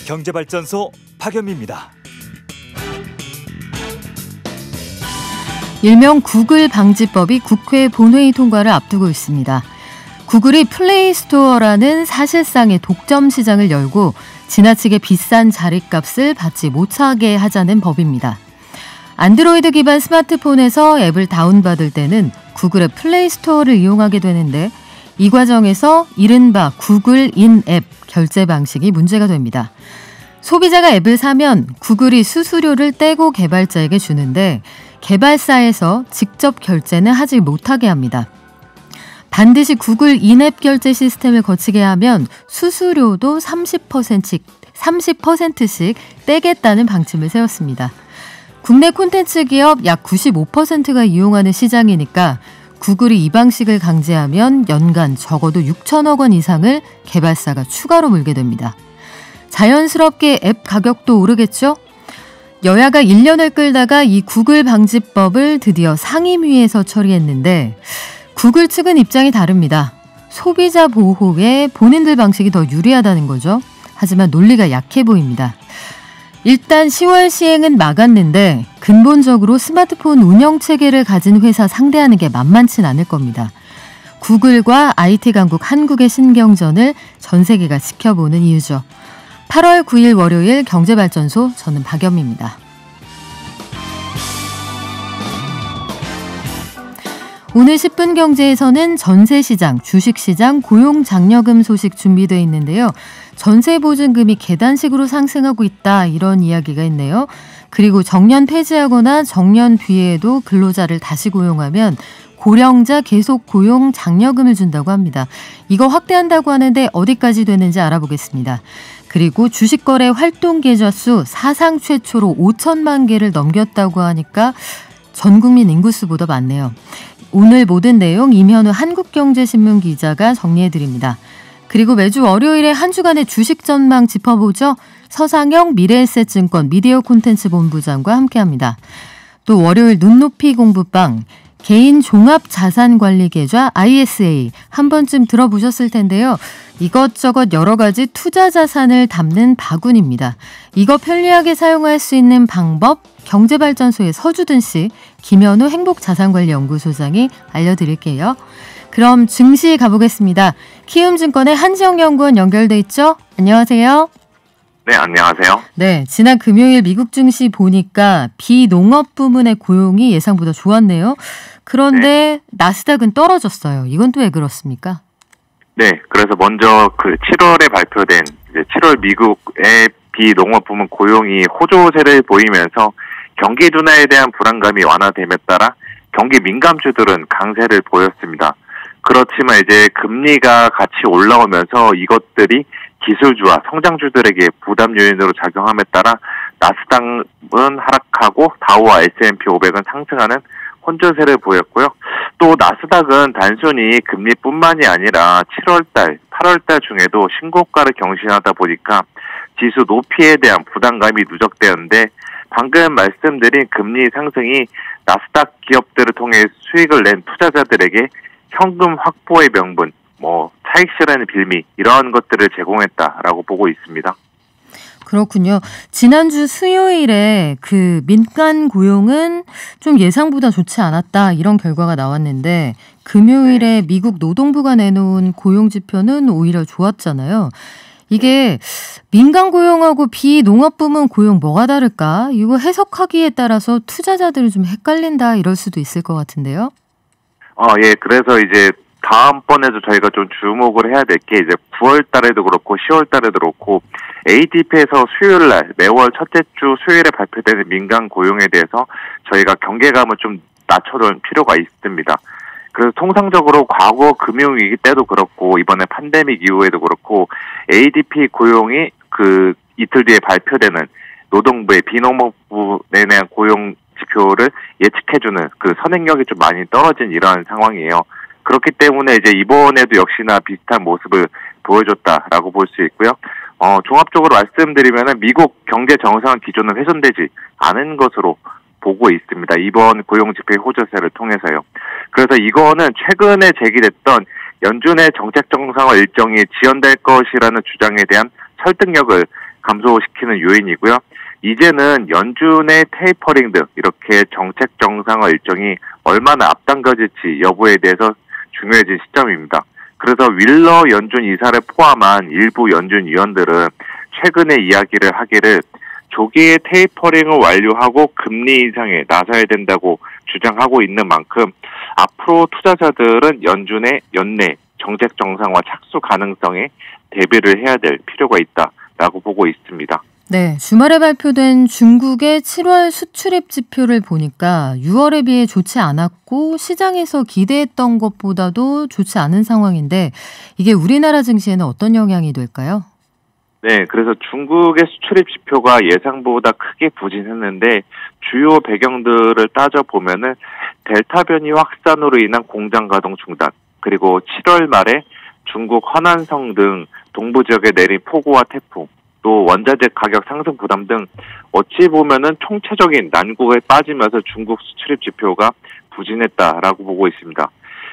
경제발전소 박연미입니다. 일명 구글 방지법이 국회 본회의 통과를 앞두고 있습니다. 구글이 플레이스토어라는 사실상의 독점 시장을 열고 지나치게 비싼 자릿값을 받지 못하게 하자는 법입니다. 안드로이드 기반 스마트폰에서 앱을 다운받을 때는 구글의 플레이스토어를 이용하게 되는데 이 과정에서 이른바 구글 인앱 결제 방식이 문제가 됩니다. 소비자가 앱을 사면 구글이 수수료를 떼고 개발자에게 주는데 개발사에서 직접 결제는 하지 못하게 합니다. 반드시 구글 인앱 결제 시스템을 거치게 하면 수수료도 30%씩 떼겠다는 방침을 세웠습니다. 국내 콘텐츠 기업 약 95%가 이용하는 시장이니까 구글이 이 방식을 강제하면 연간 적어도 6천억 원 이상을 개발사가 추가로 물게 됩니다. 자연스럽게 앱 가격도 오르겠죠? 여야가 1년을 끌다가 이 구글 방지법을 드디어 상임위에서 처리했는데 구글 측은 입장이 다릅니다. 소비자 보호에 본인들 방식이 더 유리하다는 거죠. 하지만 논리가 약해 보입니다. 일단 10월 시행은 막았는데 근본적으로 스마트폰 운영체계를 가진 회사 상대하는 게 만만치 않을 겁니다. 구글과 IT 강국 한국의 신경전을 전 세계가 지켜보는 이유죠. 8월 9일 월요일 경제발전소, 저는 박연미입니다. 오늘 10분 경제에서는 전세시장, 주식시장, 고용장려금 소식 준비되어 있는데요. 전세보증금이 계단식으로 상승하고 있다, 이런 이야기가 있네요. 그리고 정년 폐지하거나 정년 뒤에도 근로자를 다시 고용하면 고령자 계속 고용 장려금을 준다고 합니다. 이거 확대한다고 하는데 어디까지 되는지 알아보겠습니다. 그리고 주식거래 활동 계좌 수 사상 최초로 5천만 개를 넘겼다고 하니까 전 국민 인구수보다 많네요. 오늘 모든 내용 임현우 한국경제신문 기자가 정리해드립니다. 그리고 매주 월요일에 한 주간의 주식 전망 짚어보죠. 서상영 미래에셋증권 미디어 콘텐츠 본부장과 함께합니다. 또 월요일 눈높이 공부방, 개인 종합자산관리 계좌 ISA 한 번쯤 들어보셨을 텐데요. 이것저것 여러 가지 투자 자산을 담는 바구니입니다. 이거 편리하게 사용할 수 있는 방법, 경제발전소의 서주든 씨, 김현우 행복자산관리연구소장이 알려드릴게요. 그럼 증시 가보겠습니다. 키움증권의 한지영 연구원 연결돼 있죠? 안녕하세요. 네, 안녕하세요. 네, 지난 금요일 미국 증시 보니까 비농업 부문의 고용이 예상보다 좋았네요. 그런데 나스닥은 떨어졌어요. 이건 또 왜 그렇습니까? 네, 그래서 먼저 그 7월에 발표된 이제 7월 미국의 비농업 부문 고용이 호조세를 보이면서 경기 둔화에 대한 불안감이 완화됨에 따라 경기 민감주들은 강세를 보였습니다. 그렇지만 이제 금리가 같이 올라오면서 이것들이 기술주와 성장주들에게 부담 요인으로 작용함에 따라 나스닥은 하락하고 다우와 S&P 500은 상승하는 혼조세를 보였고요. 또 나스닥은 단순히 금리뿐만이 아니라 7월달, 8월달 중에도 신고가를 경신하다 보니까 지수 높이에 대한 부담감이 누적되었는데 방금 말씀드린 금리 상승이 나스닥 기업들을 통해 수익을 낸 투자자들에게 현금 확보의 명분, 차익 실현의 빌미, 이러한 것들을 제공했다라고 보고 있습니다. 그렇군요. 지난주 수요일에 그 민간 고용은 좀 예상보다 좋지 않았다, 이런 결과가 나왔는데 금요일에 미국 노동부가 내놓은 고용 지표는 오히려 좋았잖아요. 이게 민간 고용하고 비농업 부문 고용 뭐가 다를까? 이거 해석하기에 따라서 투자자들이 좀 헷갈린다, 이럴 수도 있을 것 같은데요. 예, 그래서 이제 다음번에도 저희가 좀 주목을 해야 될 게 이제 9월 달에도 그렇고 10월 달에도 그렇고 ADP에서 수요일 날 매월 첫째 주 수요일에 발표되는 민간 고용에 대해서 저희가 경계감을 좀 낮춰둘 필요가 있습니다. 그래서 통상적으로 과거 금융위기 때도 그렇고 이번에 팬데믹 이후에도 그렇고 ADP 고용이 그 이틀 뒤에 발표되는 노동부의 비농업부에 대한 고용 지표를 예측해주는 그 선행력이 좀 많이 떨어진 이러한 상황이에요. 그렇기 때문에 이제 이번에도 역시나 비슷한 모습을 보여줬다라고 볼 수 있고요. 종합적으로 말씀드리면은 미국 경제 정상 기조는 훼손되지 않은 것으로 보고 있습니다. 이번 고용지표의 호조세를 통해서요. 그래서 이거는 최근에 제기됐던 연준의 정책 정상화 일정이 지연될 것이라는 주장에 대한 설득력을 감소시키는 요인이고요. 이제는 연준의 테이퍼링 등 이렇게 정책 정상화 일정이 얼마나 앞당겨질지 여부에 대해서 중요해진 시점입니다. 그래서 윌러 연준 이사를 포함한 일부 연준 위원들은 최근에 이야기를 하기를 조기에 테이퍼링을 완료하고 금리 인상에 나서야 된다고 주장하고 있는 만큼 앞으로 투자자들은 연준의 연내 정책 정상화 착수 가능성에 대비를 해야 될 필요가 있다라고 보고 있습니다. 네, 주말에 발표된 중국의 7월 수출입 지표를 보니까 6월에 비해 좋지 않았고 시장에서 기대했던 것보다도 좋지 않은 상황인데 이게 우리나라 증시에는 어떤 영향이 될까요? 네, 그래서 중국의 수출입 지표가 예상보다 크게 부진했는데 주요 배경들을 따져보면은 델타 변이 확산으로 인한 공장 가동 중단, 그리고 7월 말에 중국 허난성 등 동부 지역에 내린 폭우와 태풍, 또 원자재 가격 상승 부담 등 어찌 보면은 총체적인 난국에 빠지면서 중국 수출입 지표가 부진했다라고 보고 있습니다.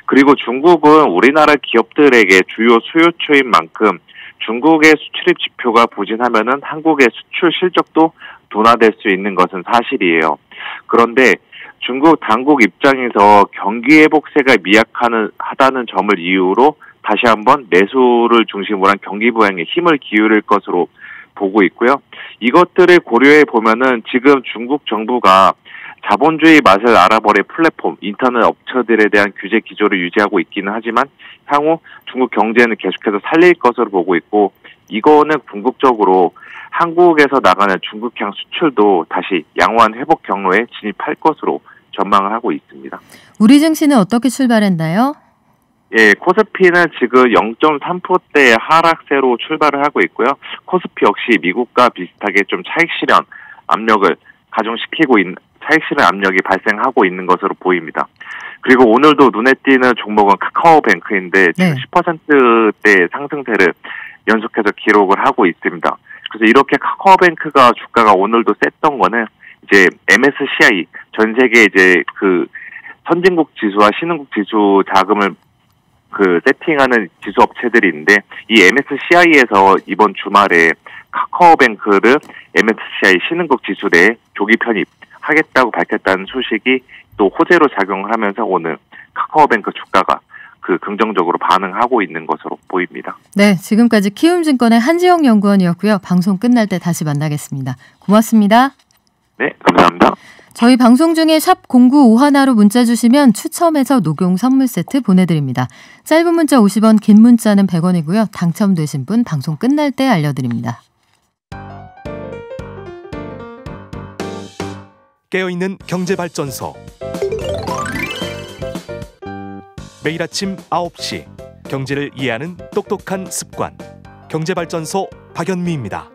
그리고 중국은 우리나라 기업들에게 주요 수요처인 만큼 중국의 수출입 지표가 부진하면은 한국의 수출 실적도 둔화될 수 있는 것은 사실이에요. 그런데 중국 당국 입장에서 경기 회복세가 미약하다는 점을 이유로 다시 한번 내수를 중심으로 한 경기 부양에 힘을 기울일 것으로 보고 있고요. 이것들을 고려해 보면은 지금 중국 정부가 자본주의 맛을 알아버릴 플랫폼, 인터넷 업체들에 대한 규제 기조를 유지하고 있기는 하지만 향후 중국 경제는 계속해서 살릴 것으로 보고 있고 이거는 궁극적으로 한국에서 나가는 중국향 수출도 다시 양호한 회복 경로에 진입할 것으로 전망을 하고 있습니다. 우리 증시는 어떻게 출발했나요? 예, 코스피는 지금 0.3%대의 하락세로 출발을 하고 있고요. 코스피 역시 미국과 비슷하게 좀 차익 실현 압력을 차익 실현 압력이 발생하고 있는 것으로 보입니다. 그리고 오늘도 눈에 띄는 종목은 카카오뱅크인데 지금 10%대 상승세를 연속해서 기록을 하고 있습니다. 그래서 이렇게 카카오뱅크가 주가가 오늘도 셌던 거는 이제 MSCI 전 세계 이제 그 선진국 지수와 신흥국 지수 자금을 세팅하는 지수 업체들이 있는데 이 MSCI에서 이번 주말에 카카오뱅크를 MSCI 신흥국 지수 내에 조기 편입하겠다고 밝혔다는 소식이 또 호재로 작용을 하면서 오늘 카카오뱅크 주가가 긍정적으로 반응하고 있는 것으로 보입니다. 네, 지금까지 키움증권의 한지영 연구원이었고요. 방송 끝날 때 다시 만나겠습니다. 고맙습니다. 네, 감사합니다. 저희 방송 중에 샵 0951로 문자 주시면 추첨해서 녹용 선물 세트 보내드립니다. 짧은 문자 50원, 긴 문자는 100원이고요. 당첨되신 분 방송 끝날 때 알려드립니다. 깨어있는 경제발전소. 매일 아침 9시 경제를 이해하는 똑똑한 습관. 경제발전소 박연미입니다.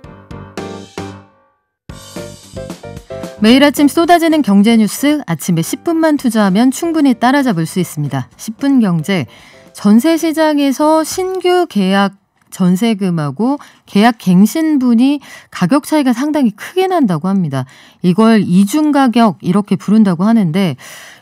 매일 아침 쏟아지는 경제 뉴스, 아침에 10분만 투자하면 충분히 따라잡을 수 있습니다. 10분 경제. 전세 시장에서 신규 계약 전세금하고 계약 갱신분이 가격 차이가 상당히 크게 난다고 합니다. 이걸 이중 가격 이렇게 부른다고 하는데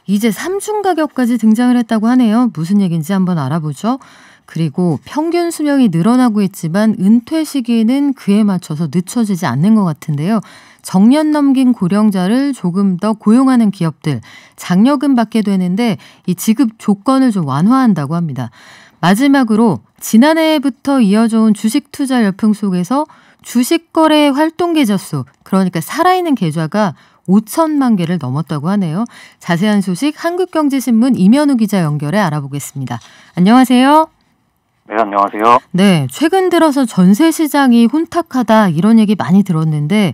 이제 3중 가격까지 등장을 했다고 하네요. 무슨 얘기인지 한번 알아보죠. 그리고 평균 수명이 늘어나고 있지만 은퇴 시기는 그에 맞춰서 늦춰지지 않는 것 같은데요. 정년 넘긴 고령자를 조금 더 고용하는 기업들 장려금 받게 되는데 이 지급 조건을 좀 완화한다고 합니다. 마지막으로 지난해부터 이어져 온 주식 투자 열풍 속에서 주식 거래 활동 계좌 수, 그러니까 살아있는 계좌가 5천만 개를 넘었다고 하네요. 자세한 소식 한국경제신문 이면우 기자 연결해 알아보겠습니다. 안녕하세요. 네, 안녕하세요. 네, 최근 들어서 전세 시장이 혼탁하다 이런 얘기 많이 들었는데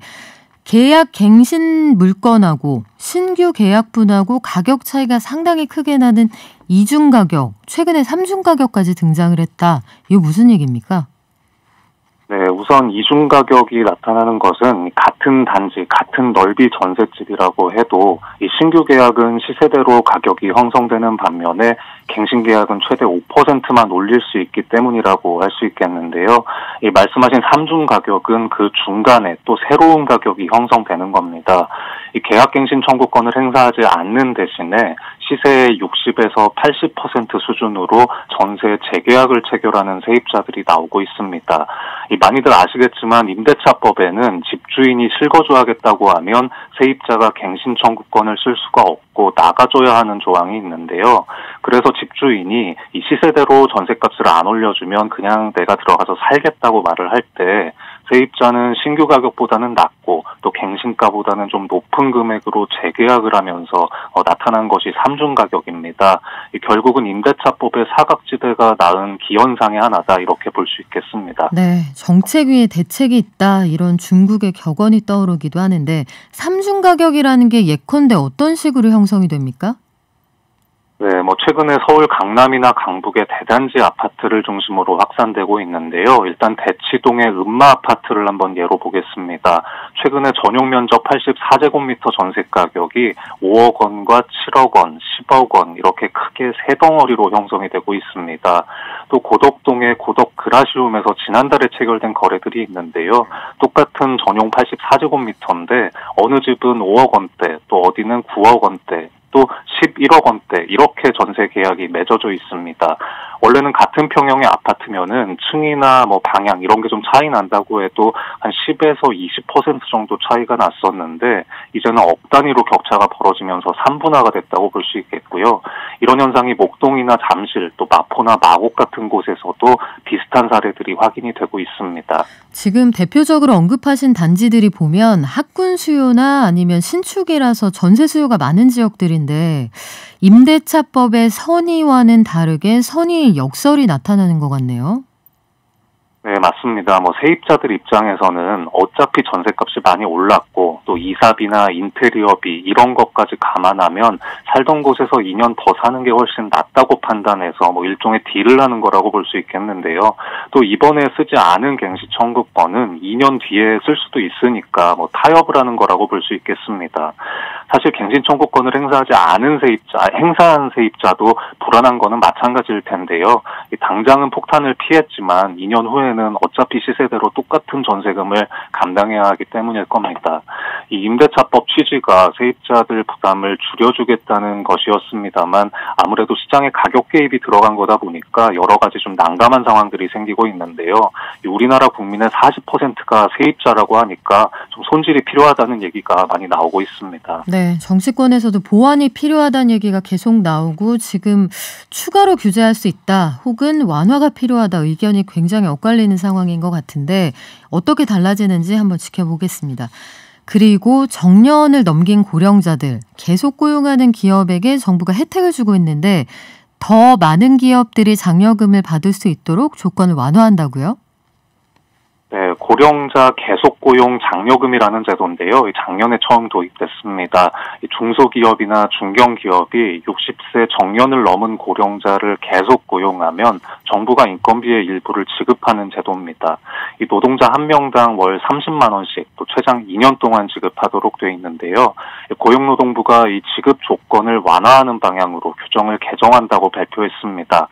계약 갱신 물건하고 신규 계약분하고 가격 차이가 상당히 크게 나는 이중 가격, 최근에 3중 가격까지 등장을 했다. 이거 무슨 얘기입니까? 네, 우선 이중 가격이 나타나는 것은 같은 단지, 같은 넓이 전셋집이라고 해도 이 신규 계약은 시세대로 가격이 형성되는 반면에 갱신 계약은 최대 5%만 올릴 수 있기 때문이라고 할 수 있겠는데요. 이 말씀하신 3중 가격은 그 중간에 또 새로운 가격이 형성되는 겁니다. 이 계약갱신 청구권을 행사하지 않는 대신에 시세의 60에서 80% 수준으로 전세 재계약을 체결하는 세입자들이 나오고 있습니다. 많이들 아시겠지만 임대차법에는 집주인이 실거주하겠다고 하면 세입자가 갱신 청구권을 쓸 수가 없고 나가줘야 하는 조항이 있는데요. 그래서 집주인이 이 시세대로 전셋값을 안 올려주면 그냥 내가 들어가서 살겠다고 말을 할 때 세입자는 신규 가격보다는 낮고 또 갱신가보다는 좀 높은 금액으로 재계약을 하면서 나타난 것이 삼중 가격입니다. 결국은 임대차법의 사각지대가 낳은 기현상의 하나다 이렇게 볼 수 있겠습니다. 네, 정책 위에 대책이 있다 이런 중국의 격언이 떠오르기도 하는데 삼중 가격이라는 게 예컨대 어떤 식으로 형성이 됩니까? 네, 최근에 서울 강남이나 강북의 대단지 아파트를 중심으로 확산되고 있는데요. 일단 대치동의 음마 아파트를 한번 예로 보겠습니다. 최근에 전용 면적 84제곱미터 전세 가격이 5억 원과 7억 원, 10억 원 이렇게 크게 세 덩어리로 형성이 되고 있습니다. 또 고덕동의 고덕 그라시움에서 지난달에 체결된 거래들이 있는데요. 똑같은 전용 84제곱미터인데 어느 집은 5억 원대, 또 어디는 9억 원대, 또 11억 원대 이렇게 전세 계약이 맺어져 있습니다. 원래는 같은 평형의 아파트면은 층이나 방향 이런 게 좀 차이 난다고 해도 한 10에서 20% 정도 차이가 났었는데 이제는 억 단위로 격차가 벌어지면서 3분화가 됐다고 볼 수 있겠고요. 이런 현상이 목동이나 잠실 또 마포나 마곡 같은 곳에서도 비슷한 사례들이 확인이 되고 있습니다. 지금 대표적으로 언급하신 단지들이 보면 학군 수요나 아니면 신축이라서 전세 수요가 많은 지역들인데 임대차법의 선의와는 다르게 선의의 역설이 나타나는 것 같네요. 네, 맞습니다. 세입자들 입장에서는 어차피 전셋값이 많이 올랐고 또 이사비나 인테리어비 이런 것까지 감안하면 살던 곳에서 2년 더 사는 게 훨씬 낫다고 판단해서 일종의 딜을 하는 거라고 볼 수 있겠는데요. 또 이번에 쓰지 않은 갱시 청구권은 2년 뒤에 쓸 수도 있으니까 타협을 하는 거라고 볼 수 있겠습니다. 사실 갱신 청구권을 행사한 세입자도 불안한 거는 마찬가지일 텐데요. 당장은 폭탄을 피했지만 2년 후에는 어차피 시세대로 똑같은 전세금을 감당해야 하기 때문일 겁니다. 이 임대차법 취지가 세입자들 부담을 줄여주겠다는 것이었습니다만 아무래도 시장에 가격 개입이 들어간 거다 보니까 여러 가지 좀 난감한 상황들이 생기고 있는데요. 우리나라 국민의 40%가 세입자라고 하니까 좀 손질이 필요하다는 얘기가 많이 나오고 있습니다. 네, 정치권에서도 보완이 필요하다는 얘기가 계속 나오고 지금 추가로 규제할 수 있다 혹은 완화가 필요하다 의견이 굉장히 엇갈리는 상황인 것 같은데 어떻게 달라지는지 한번 지켜보겠습니다. 그리고 정년을 넘긴 고령자들 계속 고용하는 기업에게 정부가 혜택을 주고 있는데 더 많은 기업들이 장려금을 받을 수 있도록 조건을 완화한다고요? 네, 고령자 계속 고용 장려금이라는 제도인데요. 작년에 처음 도입됐습니다. 중소기업이나 중견기업이 60세 정년을 넘은 고령자를 계속 고용하면 정부가 인건비의 일부를 지급하는 제도입니다. 이 노동자 한 명당 월 30만 원씩 또 최장 2년 동안 지급하도록 되어 있는데요. 고용노동부가 이 지급 조건을 완화하는 방향으로 규정을 개정한다고 발표했습니다.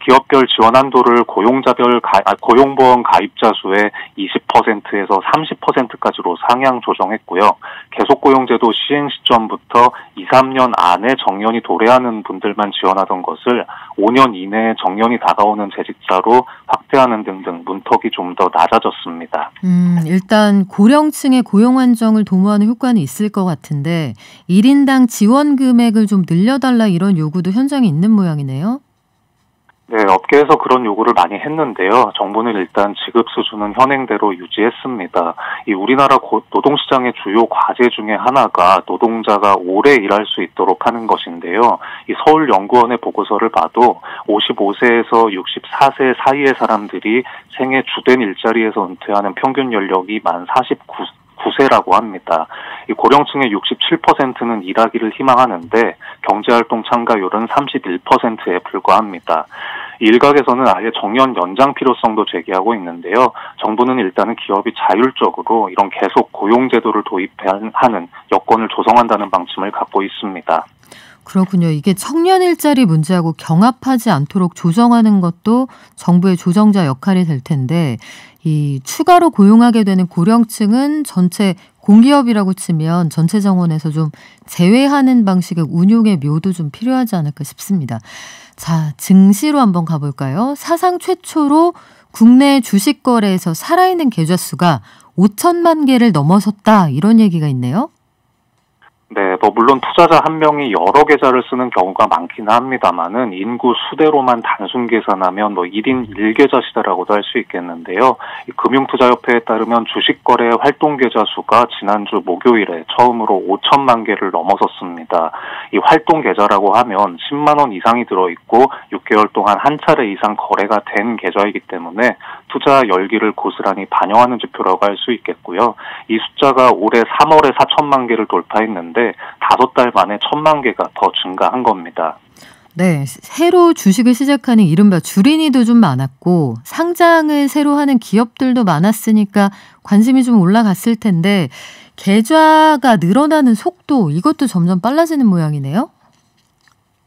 기업별 지원 한도를 고용보험 가입자 수의 20%에서 30%까지로 상향 조정했고요. 계속고용제도 시행 시점부터 2, 3년 안에 정년이 도래하는 분들만 지원하던 것을 5년 이내에 정년이 다가오는 재직자로 확대하는 등등 문턱이 좀 더 낮아졌습니다. 일단 고령층의 고용 안정을 도모하는 효과는 있을 것 같은데 1인당 지원 금액을 좀 늘려달라 이런 요구도 현장에 있는 모양이네요. 네, 업계에서 그런 요구를 많이 했는데요. 정부는 일단 지급 수준은 현행대로 유지했습니다. 이 우리나라 노동시장의 주요 과제 중에 하나가 노동자가 오래 일할 수 있도록 하는 것인데요. 이 서울연구원의 보고서를 봐도 55세에서 64세 사이의 사람들이 생애 주된 일자리에서 은퇴하는 평균 연령이 만 49세라고 합니다. 이 고령층의 67%는 일하기를 희망하는데 경제활동 참가율은 31%에 불과합니다. 일각에서는 아예 정년 연장 필요성도 제기하고 있는데요. 정부는 일단은 기업이 자율적으로 이런 계속 고용제도를 도입하는 여건을 조성한다는 방침을 갖고 있습니다. 그렇군요. 이게 청년 일자리 문제하고 경합하지 않도록 조정하는 것도 정부의 조정자 역할이 될 텐데 이 추가로 고용하게 되는 고령층은 전체 공기업이라고 치면 전체 정원에서 좀 제외하는 방식의 운용의 묘도 좀 필요하지 않을까 싶습니다. 자, 증시로 한번 가볼까요? 사상 최초로 국내 주식 거래에서 살아있는 계좌 수가 5천만 개를 넘어섰다 이런 얘기가 있네요. 네, 물론 투자자 한 명이 여러 계좌를 쓰는 경우가 많기는 합니다만은 인구 수대로만 단순 계산하면 1인 1계좌 시대라고도 할 수 있겠는데요. 금융투자협회에 따르면 주식거래 활동 계좌 수가 지난주 목요일에 처음으로 5천만 개를 넘어섰습니다. 이 활동 계좌라고 하면 10만 원 이상이 들어있고 6개월 동안 한 차례 이상 거래가 된 계좌이기 때문에 투자 열기를 고스란히 반영하는 지표라고 할 수 있겠고요. 이 숫자가 올해 3월에 4천만 개를 돌파했는데 5달 만에 1,000만 개가 더 증가한 겁니다. 네, 새로 주식을 시작하는 이른바 주린이도 좀 많았고 상장을 새로 하는 기업들도 많았으니까 관심이 좀 올라갔을 텐데 계좌가 늘어나는 속도 이것도 점점 빨라지는 모양이네요.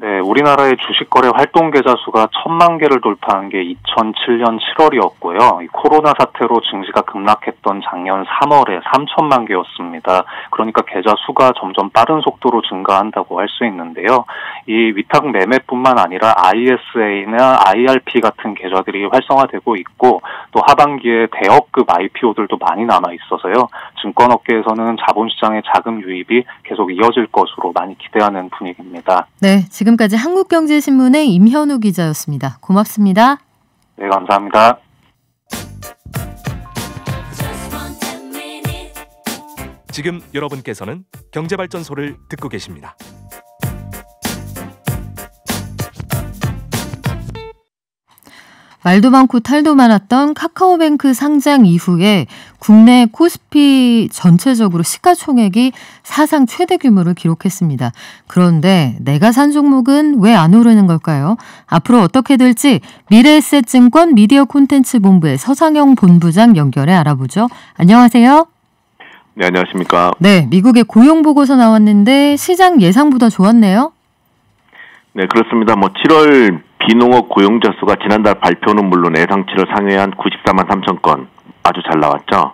네, 우리나라의 주식거래 활동 계좌 수가 1,000만 개를 돌파한 게 2007년 7월이었고요. 코로나 사태로 증시가 급락했던 작년 3월에 3천만 개였습니다. 그러니까 계좌 수가 점점 빠른 속도로 증가한다고 할 수 있는데요. 이 위탁 매매뿐만 아니라 ISA나 IRP 같은 계좌들이 활성화되고 있고 또 하반기에 대여급 IPO들도 많이 남아 있어서요. 증권업계에서는 자본시장의 자금 유입이 계속 이어질 것으로 많이 기대하는 분위기입니다. 네, 지금까지 한국경제신문의 임현우 기자였습니다. 고맙습니다. 네, 감사합니다. 지금 여러분께서는 경제발전소를 듣고 계십니다. 말도 많고 탈도 많았던 카카오뱅크 상장 이후에 국내 코스피 전체적으로 시가총액이 사상 최대 규모를 기록했습니다. 그런데 내가 산 종목은 왜 안 오르는 걸까요? 앞으로 어떻게 될지 미래에셋증권 미디어 콘텐츠 본부의 서상영 본부장 연결해 알아보죠. 안녕하세요. 네, 안녕하십니까. 네, 미국의 고용 보고서 나왔는데 시장 예상보다 좋았네요. 네, 그렇습니다. 7월 비농업 고용자 수가 지난달 발표는 물론 예상치를 상회한 94만 3천 건 아주 잘 나왔죠.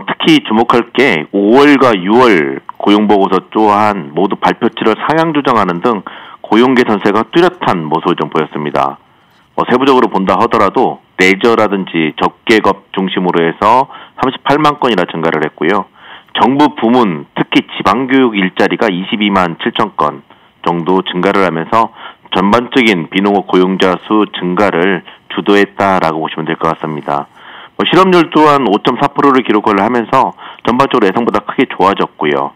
특히 주목할 게 5월과 6월 고용보고서 또한 모두 발표치를 상향 조정하는 등 고용 개선세가 뚜렷한 모습을 좀 보였습니다. 세부적으로 본다 하더라도 레저라든지 적계급 중심으로 해서 38만 건이나 증가를 했고요. 정부 부문, 특히 지방교육 일자리가 22만 7천 건 정도 증가를 하면서 전반적인 비농업 고용자 수 증가를 주도했다라고 보시면 될 것 같습니다. 실업률 또한 5.4%를 기록을 하면서 전반적으로 예상보다 크게 좋아졌고요.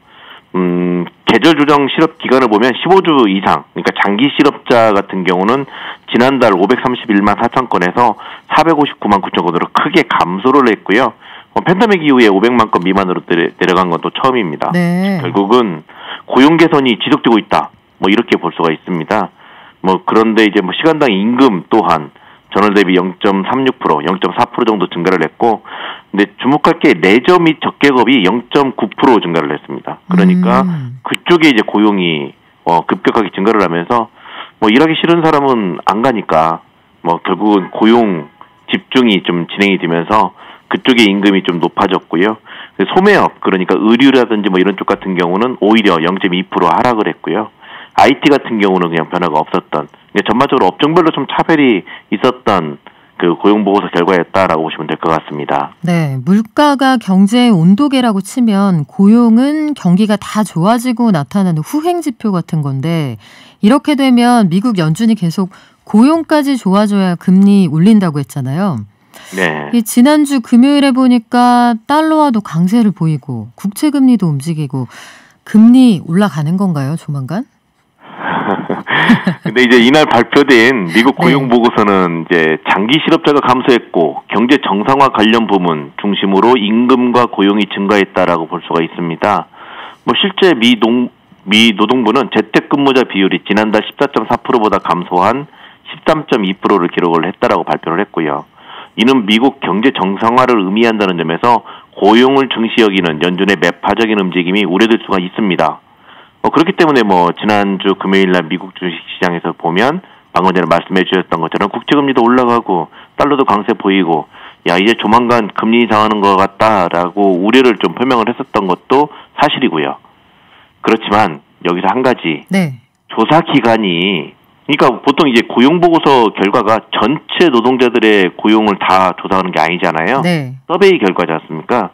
계절 조정 실업 기간을 보면 15주 이상, 그러니까 장기 실업자 같은 경우는 지난달 531만 4천 건에서 459만 9천 건으로 크게 감소를 했고요. 팬데믹 이후에 500만 건 미만으로 내려간 건 또 처음입니다. 네. 결국은 고용 개선이 지속되고 있다. 이렇게 볼 수가 있습니다. 그런데 이제 시간당 임금 또한 전월 대비 0.36%, 0.4% 정도 증가를 했고, 근데 주목할 게 레저 및 적계급이 0.9% 증가를 했습니다. 그러니까 그쪽에 이제 고용이 급격하게 증가를 하면서 일하기 싫은 사람은 안 가니까 결국은 고용 집중이 좀 진행이 되면서 그쪽의 임금이 좀 높아졌고요. 소매업, 그러니까 의류라든지 이런 쪽 같은 경우는 오히려 0.2% 하락을 했고요. IT 같은 경우는 그냥 변화가 없었던, 전반적으로 업종별로 좀 차별이 있었던 그 고용보고서 결과였다라고 보시면 될 것 같습니다. 네, 물가가 경제의 온도계라고 치면 고용은 경기가 다 좋아지고 나타나는 후행지표 같은 건데 이렇게 되면 미국 연준이 계속 고용까지 좋아져야 금리 올린다고 했잖아요. 네. 지난주 금요일에 보니까 달러화도 강세를 보이고 국채금리도 움직이고 금리 올라가는 건가요, 조만간? 근데 이제 이날 발표된 미국 고용 보고서는 이제 장기 실업자가 감소했고 경제 정상화 관련 부문 중심으로 임금과 고용이 증가했다라고 볼 수가 있습니다. 실제 미 노동부는 재택근무자 비율이 지난달 14.4%보다 감소한 13.2%를 기록을 했다라고 발표를 했고요. 이는 미국 경제 정상화를 의미한다는 점에서 고용을 중시 여기는 연준의 매파적인 움직임이 우려될 수가 있습니다. 그렇기 때문에 지난주 금요일날 미국 주식시장에서 보면 방금 전에 말씀해 주셨던 것처럼 국채금리도 올라가고 달러도 강세 보이고 이제 조만간 금리 인상하는 것 같다라고 우려를 좀 표명을 했었던 것도 사실이고요. 그렇지만 여기서 한 가지 조사 기간이 그러니까 보통 이제 고용보고서 결과가 전체 노동자들의 고용을 다 조사하는 게 아니잖아요. 네. 서베이 결과지 않습니까?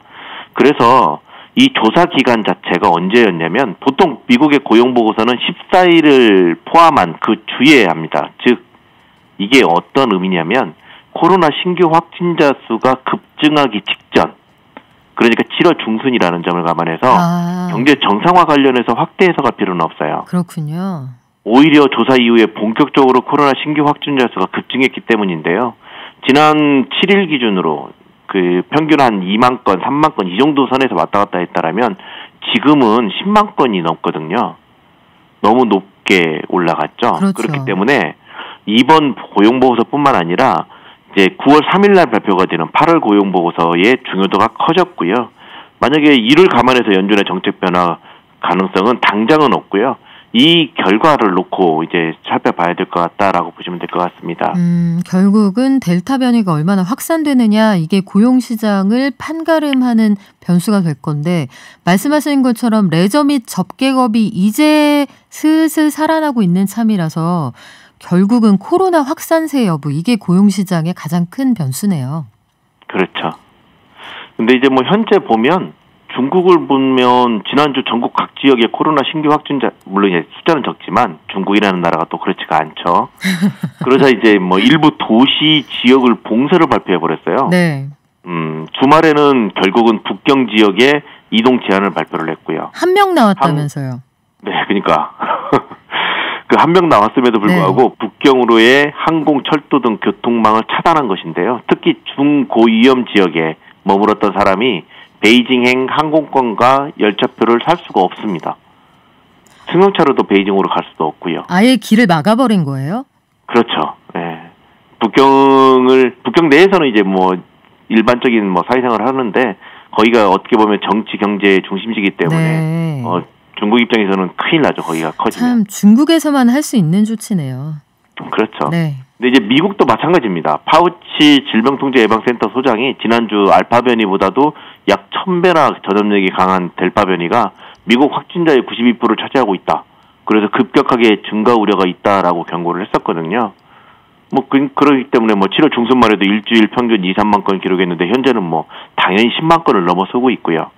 그래서 이 조사 기간 자체가 언제였냐면 보통 미국의 고용보고서는 14일을 포함한 그 주에 합니다. 즉 이게 어떤 의미냐면 코로나 신규 확진자 수가 급증하기 직전, 그러니까 7월 중순이라는 점을 감안해서 경제 정상화 관련해서 확대 해석할 필요는 없어요. 그렇군요. 오히려 조사 이후에 본격적으로 코로나 신규 확진자 수가 급증했기 때문인데요. 지난 7일 기준으로 그 평균 한 2만 건, 3만 건 이 정도 선에서 왔다 갔다 했다라면 지금은 10만 건이 넘거든요. 너무 높게 올라갔죠. 그렇죠. 그렇기 때문에 이번 고용보고서뿐만 아니라 이제 9월 3일 날 발표가 되는 8월 고용보고서의 중요도가 커졌고요. 만약에 이를 감안해서 연준의 정책 변화 가능성은 당장은 없고요. 이 결과를 놓고 이제 살펴봐야 될 것 같다라고 보시면 될 것 같습니다. 결국은 델타 변이가 얼마나 확산되느냐, 이게 고용시장을 판가름하는 변수가 될 건데, 말씀하신 것처럼 레저 및 접객업이 이제 슬슬 살아나고 있는 참이라서 결국은 코로나 확산세 여부, 이게 고용시장의 가장 큰 변수네요. 그렇죠. 근데 이제 뭐 현재 보면 중국을 보면 지난주 전국 각 지역의 코로나 신규 확진자, 물론 이제 숫자는 적지만 중국이라는 나라가 또 그렇지가 않죠. 그러자 이제 뭐 일부 도시 지역을 봉쇄를 발표해 버렸어요. 네. 주말에는 결국은 북경 지역에 이동 제한을 발표를 했고요. 한 명 나왔다면서요. 네, 그러니까 그 한 명 나왔음에도 불구하고 북경으로의 항공, 철도 등 교통망을 차단한 것인데요. 특히 중고위험 지역에 머물었던 사람이 베이징행 항공권과 열차표를 살 수가 없습니다. 승용차로도 베이징으로 갈 수도 없고요. 아예 길을 막아버린 거예요? 그렇죠. 네. 북경 내에서는 이제 뭐 일반적인 뭐 사회생활을 하는데 거기가 어떻게 보면 정치 경제의 중심지기 때문에 네. 중국 입장에서는 큰일 나죠. 거기가 커지면. 참 중국에서만 할 수 있는 조치네요. 그렇죠. 네. 근데 이제 미국도 마찬가지입니다. 파우치 질병통제예방센터 소장이 지난주 알파 변이보다도 약 1000배나 전염력이 강한 델타 변이가 미국 확진자의 92%를 차지하고 있다. 그래서 급격하게 증가 우려가 있다라고 경고를 했었거든요. 뭐 그러기 때문에 뭐 7월 중순만 해도 일주일 평균 2, 3만 건 기록했는데 현재는 뭐 당연히 10만 건을 넘어서고 있고요.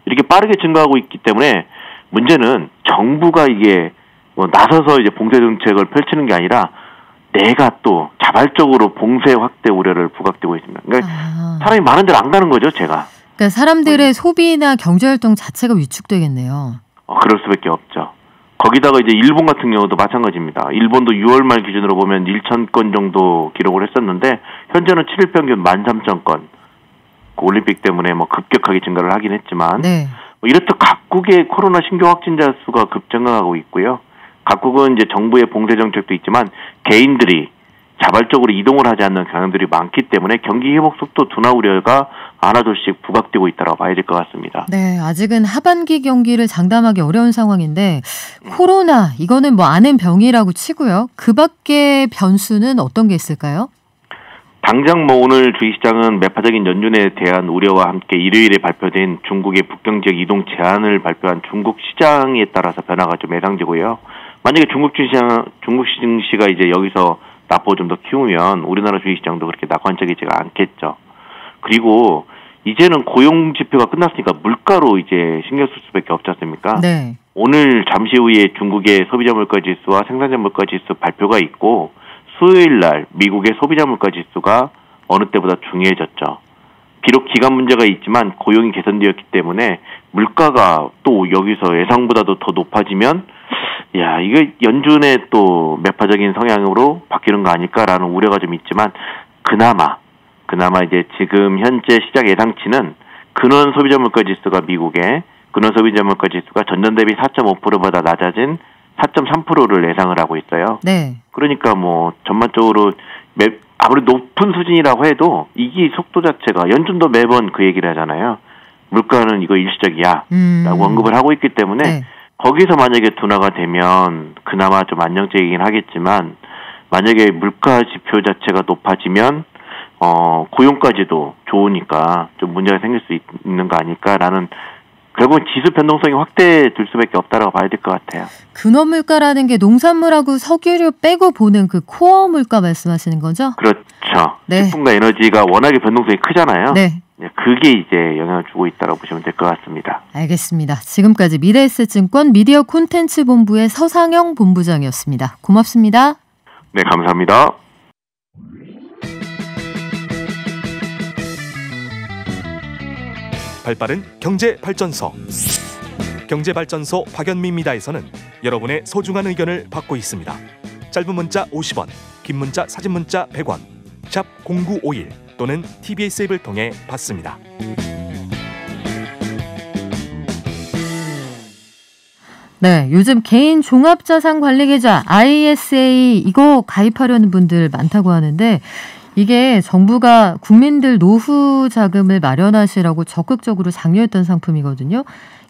이렇게 빠르게 증가하고 있기 때문에 문제는 정부가 이게 뭐 나서서 이제 봉쇄 정책을 펼치는 게 아니라 내가 또 자발적으로 봉쇄 확대 우려를 부각되고 있습니다. 그러니까 사람이 많은 데를 안 가는 거죠, 제가. 그러니까 사람들의 소비나 경제활동 자체가 위축되겠네요. 그럴 수밖에 없죠. 거기다가 이제 일본 같은 경우도 마찬가지입니다. 일본도 6월 말 기준으로 보면 1,000건 정도 기록을 했었는데 현재는 7일 평균 13,000건. 올림픽 때문에 뭐 급격하게 증가를 하긴 했지만 네. 이렇듯 각국의 코로나 신규 확진자 수가 급증하고 있고요. 각국은 이제 정부의 봉쇄 정책도 있지만 개인들이 자발적으로 이동을 하지 않는 경향들이 많기 때문에 경기 회복 속도 둔화 우려가 하나둘씩 부각되고 있다고 봐야 될 것 같습니다. 네, 아직은 하반기 경기를 장담하기 어려운 상황인데 코로나 이거는 뭐 아는 병이라고 치고요. 그 밖의 변수는 어떤 게 있을까요? 당장 뭐 오늘 주식시장은 매파적인 연준에 대한 우려와 함께 일요일에 발표된 중국의 북경 지역 이동 제한을 발표한 중국 시장에 따라서 변화가 좀 예상되고요. 만약에 중국 증시가 이제 여기서 낙폭을 좀 더 키우면 우리나라 주식시장도 그렇게 낙관적이지가 않겠죠. 그리고 이제는 고용 지표가 끝났으니까 물가로 이제 신경 쓸 수밖에 없지 않습니까? 네. 오늘 잠시 후에 중국의 소비자 물가 지수와 생산자 물가 지수 발표가 있고 수요일 날 미국의 소비자 물가 지수가 어느 때보다 중요해졌죠. 비록 기간 문제가 있지만 고용이 개선되었기 때문에 물가가 또 여기서 예상보다도 더 높아지면 이게 연준의 또 매파적인 성향으로 바뀌는 거 아닐까라는 우려가 좀 있지만 그나마 이제 지금 현재 시장 예상치는 근원 소비자 물가 지수가 미국의 근원 소비자 물가 지수가 전년 대비 4.5%보다 낮아진 4.3%를 예상을 하고 있어요. 네. 그러니까 뭐 전반적으로 아무리 높은 수준이라고 해도 이게 속도 자체가 연준도 매번 그 얘기를 하잖아요. 물가는 이거 일시적이야 라고 언급을 하고 있기 때문에 네. 거기서 만약에 둔화가 되면 그나마 좀 안정적이긴 하겠지만 만약에 물가 지표 자체가 높아지면 고용까지도 좋으니까 좀 문제가 생길 수 있는 거 아닐까라는 결국은 지수 변동성이 확대될 수밖에 없다라고 봐야 될 것 같아요. 근원 물가라는 게 농산물하고 석유류 빼고 보는 그 코어 물가 말씀하시는 거죠? 그렇죠. 네. 식품과 에너지가 워낙에 변동성이 크잖아요. 네. 그게 이제 영향을 주고 있다고 보시면 될 것 같습니다. 알겠습니다. 지금까지 미래에셋증권 미디어 콘텐츠 본부의 서상영 본부장이었습니다. 고맙습니다. 네, 감사합니다. 발빠른 경제발전소. 경제발전소 박연미입니다에서는 여러분의 소중한 의견을 받고 있습니다. 짧은 문자 50원, 긴 문자 사진 문자 100원, 샵 0951 또는 TBS 앱을 통해 받습니다. 네, 요즘 개인 종합자산관리계좌 ISA 이거 가입하려는 분들 많다고 하는데 이게 정부가 국민들 노후 자금을 마련하시라고 적극적으로 장려했던 상품이거든요.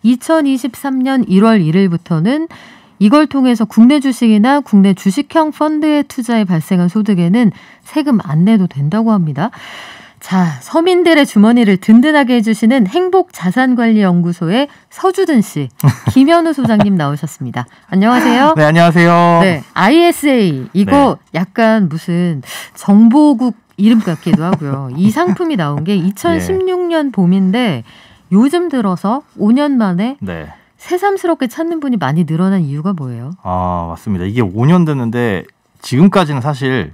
2023년 1월 1일부터는 이걸 통해서 국내 주식이나 국내 주식형 펀드의 투자에 발생한 소득에는 세금 안 내도 된다고 합니다. 자, 서민들의 주머니를 든든하게 해주시는 행복자산관리연구소의 서주든 씨, 김현우 소장님 나오셨습니다. 안녕하세요. 네, 안녕하세요. 네, ISA 이거 약간 무슨 정보국 이름 같기도 하고요. 이 상품이 나온 게 2016년 봄인데 요즘 들어서 5년 만에 네. 새삼스럽게 찾는 분이 많이 늘어난 이유가 뭐예요? 아, 맞습니다. 이게 5년 됐는데 지금까지는 사실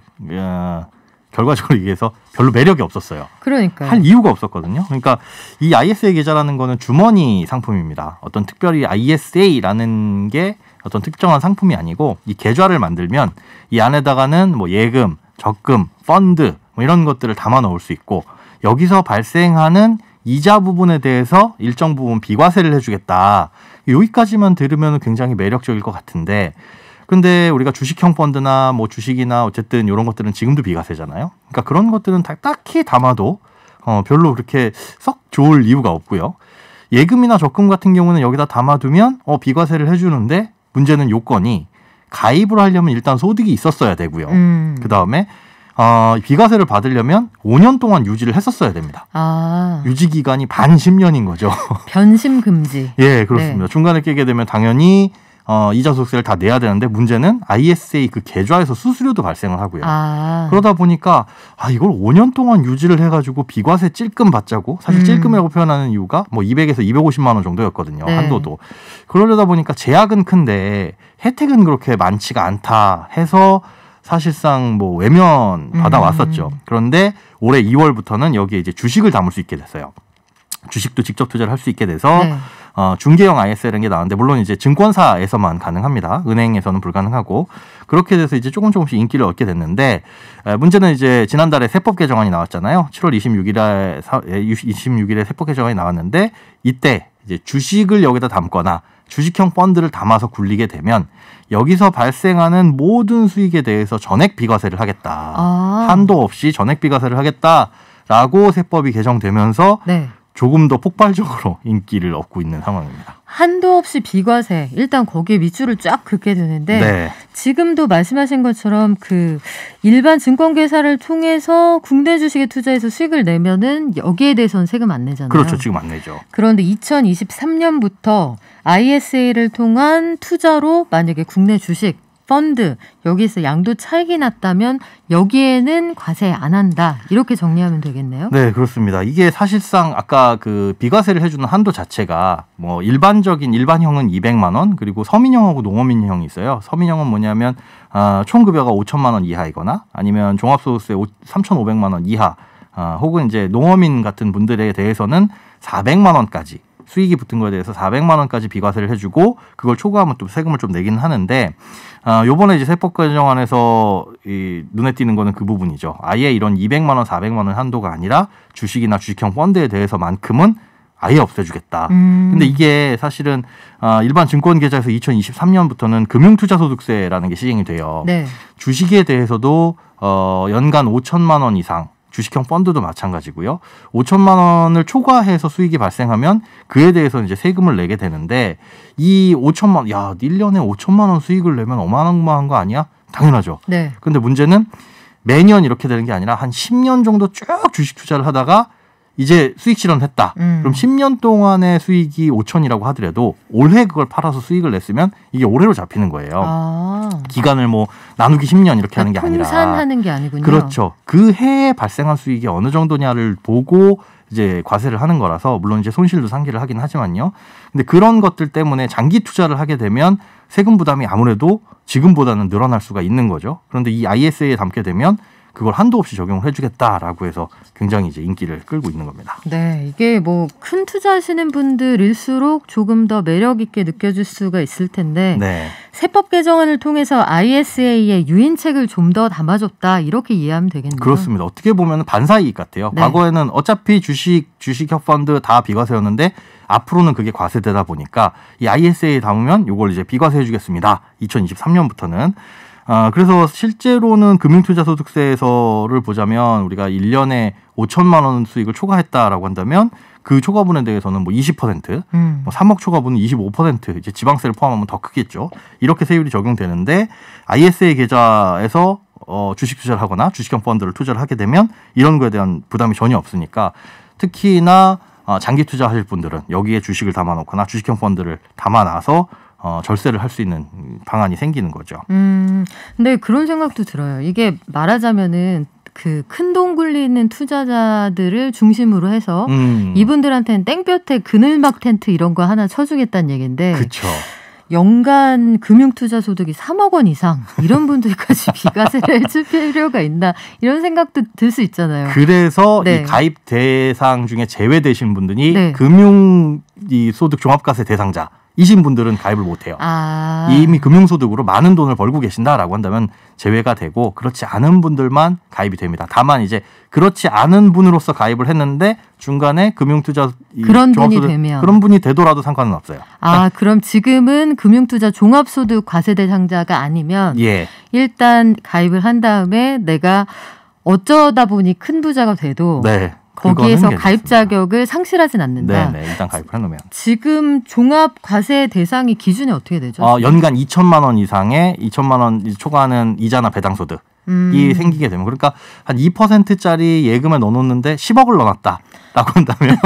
결과적으로 얘기해서 별로 매력이 없었어요. 그러니까요. 할 이유가 없었거든요. 그러니까 이 ISA 계좌라는 거는 주머니 상품입니다. 어떤 특별히 ISA라는 게 어떤 특정한 상품이 아니고 이 계좌를 만들면 이 안에다가는 뭐 예금, 적금, 펀드 뭐 이런 것들을 담아 넣을 수 있고 여기서 발생하는 이자 부분에 대해서 일정 부분 비과세를 해주겠다. 여기까지만 들으면 굉장히 매력적일 것 같은데 근데 우리가 주식형 펀드나 뭐 주식이나 어쨌든 이런 것들은 지금도 비과세잖아요. 그러니까 그런 것들은 딱히 담아도 별로 그렇게 썩 좋을 이유가 없고요. 예금이나 적금 같은 경우는 여기다 담아두면 비과세를 해주는데 문제는 요건이 가입을 하려면 일단 소득이 있었어야 되고요. 그다음에 비과세를 받으려면 5년 동안 유지를 했었어야 됩니다. 아. 유지 기간이 반 10년인 거죠. 변심 금지. 예, 그렇습니다. 네. 중간에 깨게 되면 당연히 이자 소득세를 다 내야 되는데 문제는 ISA 그 계좌에서 수수료도 발생을 하고요. 그러다 보니까 이걸 5년 동안 유지를 해가지고 비과세 찔끔 받자고 사실 찔끔이라고 표현하는 이유가 뭐 200에서 250만 원 정도였거든요. 네. 한도도. 그러려다 보니까 제약은 큰데 혜택은 그렇게 많지가 않다 해서 사실상 뭐 외면 받아왔었죠. 그런데 올해 2월부터는 여기에 이제 주식을 담을 수 있게 됐어요. 주식도 직접 투자를 할 수 있게 돼서 네. 중개형 ISA라는 게 나왔는데 물론 이제 증권사에서만 가능합니다. 은행에서는 불가능하고 그렇게 돼서 이제 조금씩 인기를 얻게 됐는데 문제는 이제 지난달에 세법 개정안이 나왔잖아요. 7월 26일에 세법 개정안이 나왔는데 이때 이제 주식을 여기다 담거나 주식형 펀드를 담아서 굴리게 되면 여기서 발생하는 모든 수익에 대해서 전액 비과세를 하겠다. 한도 없이 전액 비과세를 하겠다라고 세법이 개정되면서 네. 조금 더 폭발적으로 인기를 얻고 있는 상황입니다. 한도 없이 비과세. 일단 거기에 밑줄을 쫙 긋게 되는데 네. 지금도 말씀하신 것처럼 그 일반 증권 계좌를 통해서 국내 주식에 투자해서 수익을 내면은 여기에 대해서는 세금 안 내잖아요. 그렇죠. 지금 안 내죠. 그런데 2023년부터 ISA를 통한 투자로 만약에 국내 주식 펀드 여기서 양도 차익이 났다면 여기에는 과세 안 한다. 이렇게 정리하면 되겠네요. 네, 그렇습니다. 이게 사실상 아까 그 비과세를 해주는 한도 자체가 뭐 일반형은 200만 원 그리고 서민형하고 농어민형이 있어요. 서민형은 뭐냐면 총급여가 5천만 원 이하이거나 아니면 종합소득세 3,500만 원 이하 혹은 이제 농어민 같은 분들에 대해서는 400만 원까지 수익이 붙은 거에 대해서 400만 원까지 비과세를 해주고 그걸 초과하면 또 세금을 좀 내기는 하는데 요번에 이제 세법 개정안에서 눈에 띄는 거는 그 부분이죠. 아예 이런 200만 원, 400만 원 한도가 아니라 주식이나 주식형 펀드에 대해서만큼은 아예 없애주겠다. 근데 이게 사실은 일반 증권 계좌에서 2023년부터는 금융투자소득세라는 게 시행이 돼요. 네. 주식에 대해서도 연간 5천만 원 이상 주식형 펀드도 마찬가지고요. 5천만 원을 초과해서 수익이 발생하면 그에 대해서 이제 세금을 내게 되는데 이 5천만 원, 1년에 5천만 원 수익을 내면 어마어마한 거 아니야? 당연하죠. 네. 근데 문제는 매년 이렇게 되는 게 아니라 한 10년 정도 쭉 주식 투자를 하다가 이제 수익 실현했다. 그럼 10년 동안의 수익이 5천이라고 하더라도 올해 그걸 팔아서 수익을 냈으면 이게 올해로 잡히는 거예요. 아. 기간을 뭐 나누기 10년 이렇게 하는 게 아니라. 통산하는 게 아니군요. 그렇죠. 그 해에 발생한 수익이 어느 정도냐를 보고 이제 과세를 하는 거라서 물론 이제 손실도 상기를 하긴 하지만요. 근데 그런 것들 때문에 장기 투자를 하게 되면 세금 부담이 아무래도 지금보다는 늘어날 수가 있는 거죠. 그런데 이 ISA에 담게 되면 그걸 한도 없이 적용을 해주겠다라고 해서 굉장히 이제 인기를 끌고 있는 겁니다. 네, 이게 뭐 큰 투자하시는 분들일수록 조금 더 매력 있게 느껴질 수가 있을 텐데 네. 세법 개정안을 통해서 ISA의 유인책을 좀 더 담아줬다 이렇게 이해하면 되겠네요. 그렇습니다. 어떻게 보면 반사이익 같아요. 네. 과거에는 어차피 주식형 펀드 다 비과세였는데 앞으로는 그게 과세되다 보니까 이 ISA에 담으면 이걸 이제 비과세해 주겠습니다. 2023년부터는. 그래서 실제로는 금융투자소득세에서를 보자면 우리가 1년에 5천만 원 수익을 초과했다라고 한다면 그 초과분에 대해서는 뭐 20%, 뭐 3억 초과분은 25%, 이제 지방세를 포함하면 더 크겠죠. 이렇게 세율이 적용되는데 ISA 계좌에서 주식 투자를 하거나 주식형 펀드를 투자를 하게 되면 이런 거에 대한 부담이 전혀 없으니까 특히나 장기 투자하실 분들은 여기에 주식을 담아놓거나 주식형 펀드를 담아놔서 절세를 할 수 있는 방안이 생기는 거죠. 근데 그런 생각도 들어요. 이게 말하자면은 그 큰 돈 굴리는 투자자들을 중심으로 해서 이분들한테는 땡볕에 그늘막 텐트 이런 거 하나 쳐주겠다는 얘기인데 그렇죠. 연간 금융투자소득이 3억 원 이상 이런 분들까지 비과세를 해줄 필요가 있나 이런 생각도 들 수 있잖아요. 그래서 네. 이 가입 대상 중에 제외되신 분들이 네. 금융 이 소득 종합과세 대상자 이신 분들은 가입을 못해요. 이미 금융소득으로 많은 돈을 벌고 계신다라고 한다면 제외가 되고 그렇지 않은 분들만 가입이 됩니다. 다만 이제 그렇지 않은 분으로서 가입을 했는데 중간에 금융투자 그런 분이 되면 그런 분이 되더라도 상관은 없어요. 그럼 지금은 금융투자 종합소득 과세 대상자가 아니면 예. 일단 가입을 한 다음에 내가 어쩌다 보니 큰 부자가 돼도 네. 거기에서 가입 자격을 상실하진 않는다. 네, 일단 가입을 해놓으면. 지금 종합 과세 대상이 기준이 어떻게 되죠? 연간 2천만 원 이상의 2천만 원 초과하는 이자나 배당 소득이 생기게 되면 그러니까 한 2%짜리 예금에 넣어놓는데 10억을 넣어놨다. 라고 한다면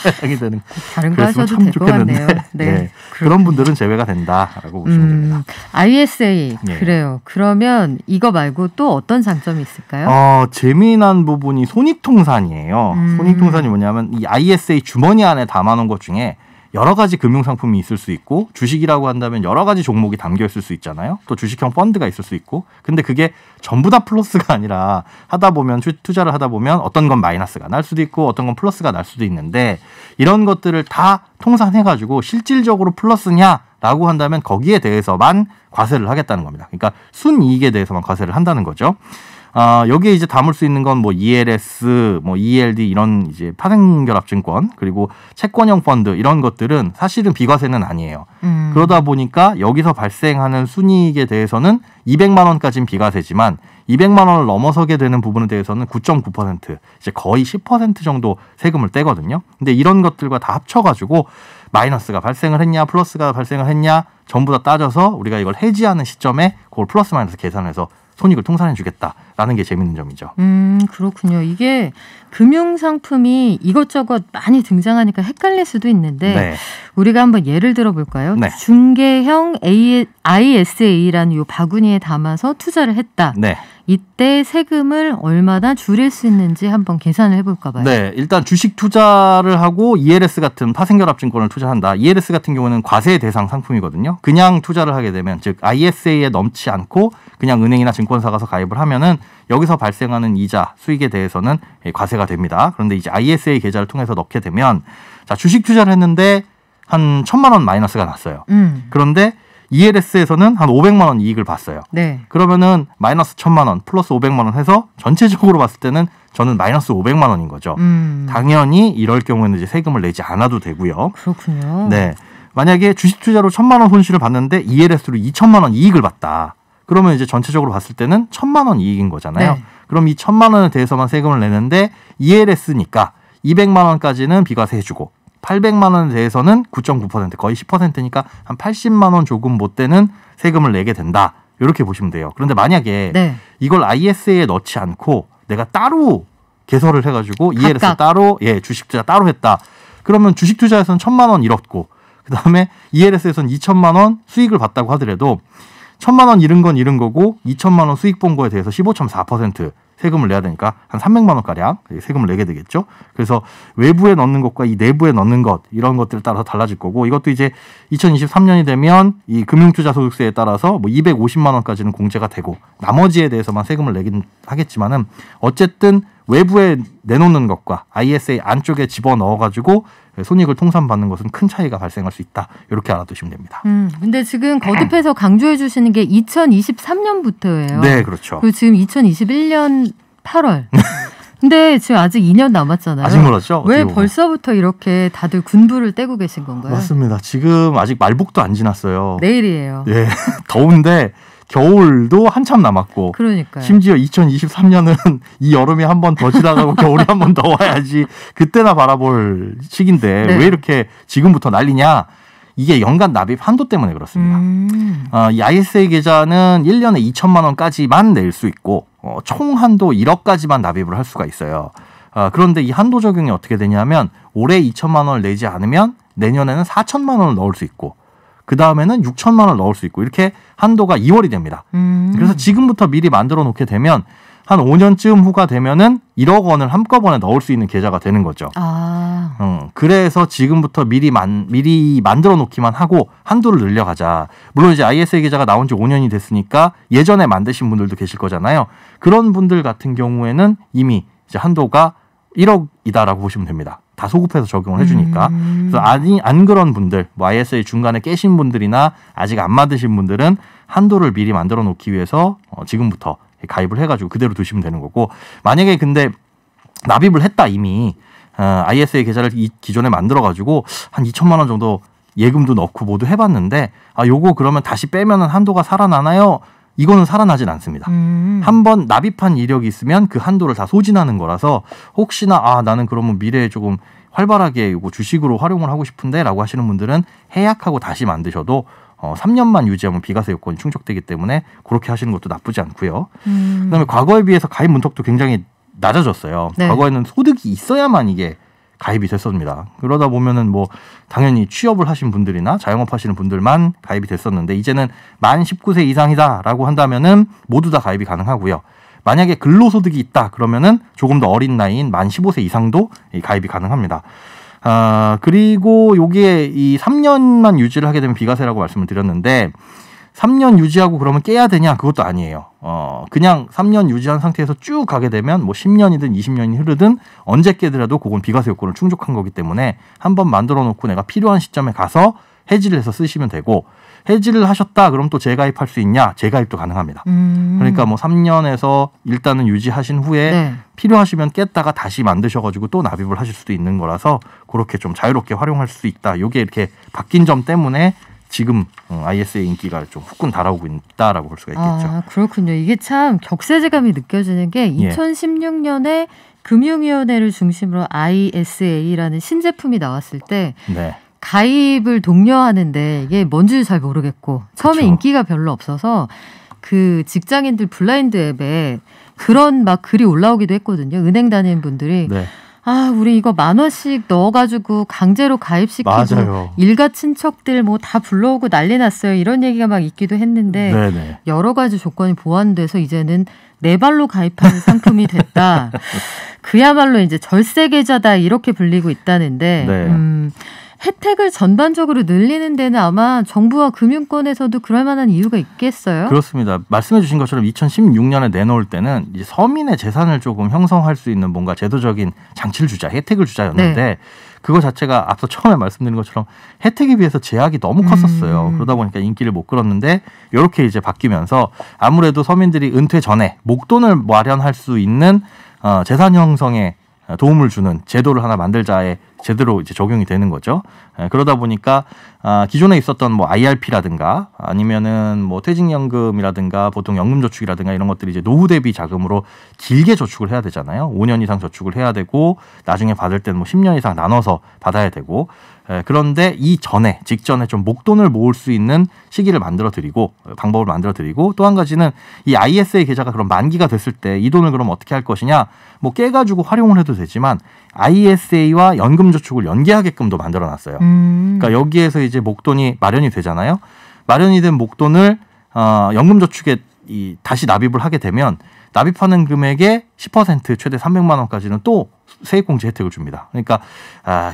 해당이 되는. 다른 거 하셔도 될 것 같네요. 네. 그런 분들은 제외가 된다라고 보시면 됩니다. ISA 예. 그래요. 그러면 이거 말고 또 어떤 장점이 있을까요? 재미난 부분이 손익통산이에요. 손익통산이 뭐냐면 이 ISA 주머니 안에 담아놓은 것 중에 여러 가지 금융상품이 있을 수 있고 주식이라고 한다면 여러 가지 종목이 담겨 있을 수 있잖아요. 또 주식형 펀드가 있을 수 있고 근데 그게 전부 다 플러스가 아니라 하다 보면 투자를 하다 보면 어떤 건 마이너스가 날 수도 있고 어떤 건 플러스가 날 수도 있는데 이런 것들을 다 통산해가지고 실질적으로 플러스냐라고 한다면 거기에 대해서만 과세를 하겠다는 겁니다. 그러니까 순이익에 대해서만 과세를 한다는 거죠. 여기에 이제 담을 수 있는 건 뭐 ELS, 뭐 ELD 이런 이제 파생결합증권 그리고 채권형 펀드 이런 것들은 사실은 비과세는 아니에요. 그러다 보니까 여기서 발생하는 순이익에 대해서는 200만 원까지는 비과세지만 200만 원을 넘어서게 되는 부분에 대해서는 9.9% 이제 거의 10% 정도 세금을 떼거든요. 근데 이런 것들과 다 합쳐가지고 마이너스가 발생을 했냐 플러스가 발생을 했냐 전부 다 따져서 우리가 이걸 해지하는 시점에 그걸 플러스 마이너스 계산해서 손익을 통산해 주겠다라는 게 재밌는 점이죠. 그렇군요. 이게 금융상품이 이것저것 많이 등장하니까 헷갈릴 수도 있는데 네. 우리가 한번 예를 들어볼까요? 네. 중개형 ISA라는 이 바구니에 담아서 투자를 했다. 네. 이때 세금을 얼마나 줄일 수 있는지 한번 계산을 해볼까 봐요. 네, 일단 주식 투자를 하고 ELS 같은 파생결합증권을 투자한다. ELS 같은 경우는 과세 대상 상품이거든요. 그냥 투자를 하게 되면 즉 ISA에 넘지 않고 그냥 은행이나 증권사 가서 가입을 하면은 여기서 발생하는 이자 수익에 대해서는 과세가 됩니다. 그런데 이제 ISA 계좌를 통해서 넣게 되면 자 주식 투자를 했는데 한 1,000만 원 마이너스가 났어요. 그런데 ELS에서는 한 500만 원 이익을 봤어요. 네. 그러면은 마이너스 1,000만 원 플러스 500만 원 해서 전체적으로 봤을 때는 저는 마이너스 500만 원인 거죠. 당연히 이럴 경우에는 이제 세금을 내지 않아도 되고요. 그렇군요. 네. 만약에 주식 투자로 1,000만 원 손실을 봤는데 ELS로 2,000만 원 이익을 봤다. 그러면 이제 전체적으로 봤을 때는 1,000만 원 이익인 거잖아요. 네. 그럼 이 1,000만 원에 대해서만 세금을 내는데 ELS니까 200만 원까지는 비과세 해주고 800만 원에 대해서는 9.9% 거의 10%니까 한 80만 원 조금 못 되는 세금을 내게 된다. 이렇게 보시면 돼요. 그런데 만약에 네. 이걸 ISA에 넣지 않고 내가 따로 개설을 해가지고 각각. ELS 따로 주식 투자 따로 했다. 그러면 주식 투자에서는 1,000만 원 잃었고 그다음에 ELS에서는 2천만 원 수익을 봤다고 하더라도 1,000만 원 잃은 건 잃은 거고 2천만 원 수익 본 거에 대해서 15.4% 세금을 내야 되니까 한 300만 원가량 세금을 내게 되겠죠. 그래서 외부에 넣는 것과 이 내부에 넣는 것 이런 것들에 따라서 달라질 거고 이것도 이제 2023년이 되면 이 금융투자소득세에 따라서 뭐 250만 원까지는 공제가 되고 나머지에 대해서만 세금을 내긴 하겠지만은 어쨌든 외부에 내놓는 것과 ISA 안쪽에 집어넣어가지고 손익을 통산받는 것은 큰 차이가 발생할 수 있다. 이렇게 알아두시면 됩니다. 근데 지금 거듭해서 강조해 주시는 게 2023년부터예요. 네, 그렇죠. 그리고 지금 2021년 8월. 근데 지금 아직 2년 남았잖아요. 아직 멀었죠? 왜 벌써부터 이렇게 다들 군부를 떼고 계신 건가요? 맞습니다. 지금 아직 말복도 안 지났어요. 내일이에요. 네, 더운데 겨울도 한참 남았고 그러니까요. 심지어 2023년은 이 여름이 한 번 더 지나가고 겨울이 한 번 더 와야지 그때나 바라볼 시기인데 네. 왜 이렇게 지금부터 난리냐. 이게 연간 납입 한도 때문에 그렇습니다. 이 ISA 계좌는 1년에 2천만 원까지만 낼 수 있고 총 한도 1억까지만 납입을 할 수가 있어요. 그런데 이 한도 적용이 어떻게 되냐면 올해 2천만 원을 내지 않으면 내년에는 4천만 원을 넣을 수 있고 그 다음에는 6천만 원을 넣을 수 있고 이렇게 한도가 2월이 됩니다. 그래서 지금부터 미리 만들어 놓게 되면 한 5년쯤 후가 되면은 1억 원을 한꺼번에 넣을 수 있는 계좌가 되는 거죠. 그래서 지금부터 미리 만들어 놓기만 하고 한도를 늘려가자. 물론 이제 ISA 계좌가 나온 지 5년이 됐으니까 예전에 만드신 분들도 계실 거잖아요. 그런 분들 같은 경우에는 이미 이제 한도가 1억이다라고 보시면 됩니다. 다 소급해서 적용을 해주니까. 그래서 안 그런 분들, 뭐 ISA 중간에 깨신 분들이나 아직 안 만드신 분들은 한도를 미리 만들어 놓기 위해서 지금부터 가입을 해가지고 그대로 두시면 되는 거고 만약에 근데 납입을 했다 이미 ISA 계좌를 기존에 만들어가지고 한 2천만 원 정도 예금도 넣고 모두 해봤는데 요거 그러면 다시 빼면은 한도가 살아나나요? 이거는 살아나진 않습니다. 한번 납입한 이력이 있으면 그 한도를 다 소진하는 거라서 혹시나 나는 그러면 미래에 조금 활발하게 이거 주식으로 활용을 하고 싶은데 라고 하시는 분들은 해약하고 다시 만드셔도 3년만 유지하면 비과세 요건이 충족되기 때문에 그렇게 하시는 것도 나쁘지 않고요. 그다음에 과거에 비해서 가입 문턱도 굉장히 낮아졌어요. 네. 과거에는 소득이 있어야만 이게 가입이 됐었습니다. 그러다 보면은 뭐 당연히 취업을 하신 분들이나 자영업 하시는 분들만 가입이 됐었는데 이제는 만 19세 이상이다라고 한다면은 모두 다 가입이 가능하고요. 만약에 근로소득이 있다 그러면은 조금 더 어린 나이인 만 15세 이상도 가입이 가능합니다. 그리고 요게 이 3년만 유지를 하게 되면 비과세라고 말씀을 드렸는데 3년 유지하고 그러면 깨야 되냐? 그것도 아니에요. 그냥 3년 유지한 상태에서 쭉 가게 되면 뭐 10년이든 20년이 흐르든 언제 깨더라도 그건 비과세 요건을 충족한 거기 때문에 한번 만들어 놓고 내가 필요한 시점에 가서 해지를 해서 쓰시면 되고 해지를 하셨다 그럼 또 재가입할 수 있냐? 재가입도 가능합니다. 그러니까 뭐 3년에서 일단은 유지하신 후에 네. 필요하시면 깼다가 다시 만드셔가지고 또 납입을 하실 수도 있는 거라서 그렇게 좀 자유롭게 활용할 수 있다. 요게 이렇게 바뀐 점 때문에 지금 ISA 인기가 좀 후끈 달아오고 있다라고 볼 수가 있겠죠. 그렇군요. 이게 참 격세지감이 느껴지는 게 2016년에 금융위원회를 중심으로 ISA라는 신제품이 나왔을 때 네. 가입을 독려하는데 이게 뭔지 잘 모르겠고 처음에 그쵸. 인기가 별로 없어서 그 직장인들 블라인드 앱에 그런 막 글이 올라오기도 했거든요. 은행 다니는 분들이 네. 우리 이거 10,000원씩 넣어가지고 강제로 가입시키고 맞아요. 일가 친척들 뭐 다 불러오고 난리 났어요. 이런 얘기가 막 있기도 했는데 네네. 여러 가지 조건이 보완돼서 이제는 내 발로 가입하는 상품이 됐다. 그야말로 이제 절세 계좌다 이렇게 불리고 있다는데 네. 혜택을 전반적으로 늘리는 데는 아마 정부와 금융권에서도 그럴 만한 이유가 있겠어요? 그렇습니다. 말씀해 주신 것처럼 2016년에 내놓을 때는 이제 서민의 재산을 조금 형성할 수 있는 뭔가 제도적인 장치를 주자, 혜택을 주자였는데 네. 그거 자체가 앞서 처음에 말씀드린 것처럼 혜택에 비해서 제약이 너무 컸었어요. 그러다 보니까 인기를 못 끌었는데 이렇게 이제 바뀌면서 아무래도 서민들이 은퇴 전에 목돈을 마련할 수 있는 재산 형성에 도움을 주는 제도를 하나 만들자의 제대로 이제 적용이 되는 거죠. 그러다 보니까 기존에 있었던 뭐 IRP라든가 아니면은 뭐 퇴직연금이라든가 보통 연금저축이라든가 이런 것들이 이제 노후 대비 자금으로 길게 저축을 해야 되잖아요. 5년 이상 저축을 해야 되고 나중에 받을 때는 뭐 10년 이상 나눠서 받아야 되고 그런데 직전에 좀 목돈을 모을 수 있는 시기를 만들어드리고 방법을 만들어드리고 또 한 가지는 이 ISA 계좌가 그럼 만기가 됐을 때 이 돈을 그럼 어떻게 할 것이냐 뭐 깨가지고 활용을 해도 되지만 ISA와 연금저축을 연계하게끔도 만들어놨어요. 그러니까 여기에서 이제 목돈이 마련이 되잖아요. 마련이 된 목돈을 연금저축에 다시 납입을 하게 되면 납입하는 금액의 10% 최대 300만 원까지는 또 세액공제 혜택을 줍니다. 그러니까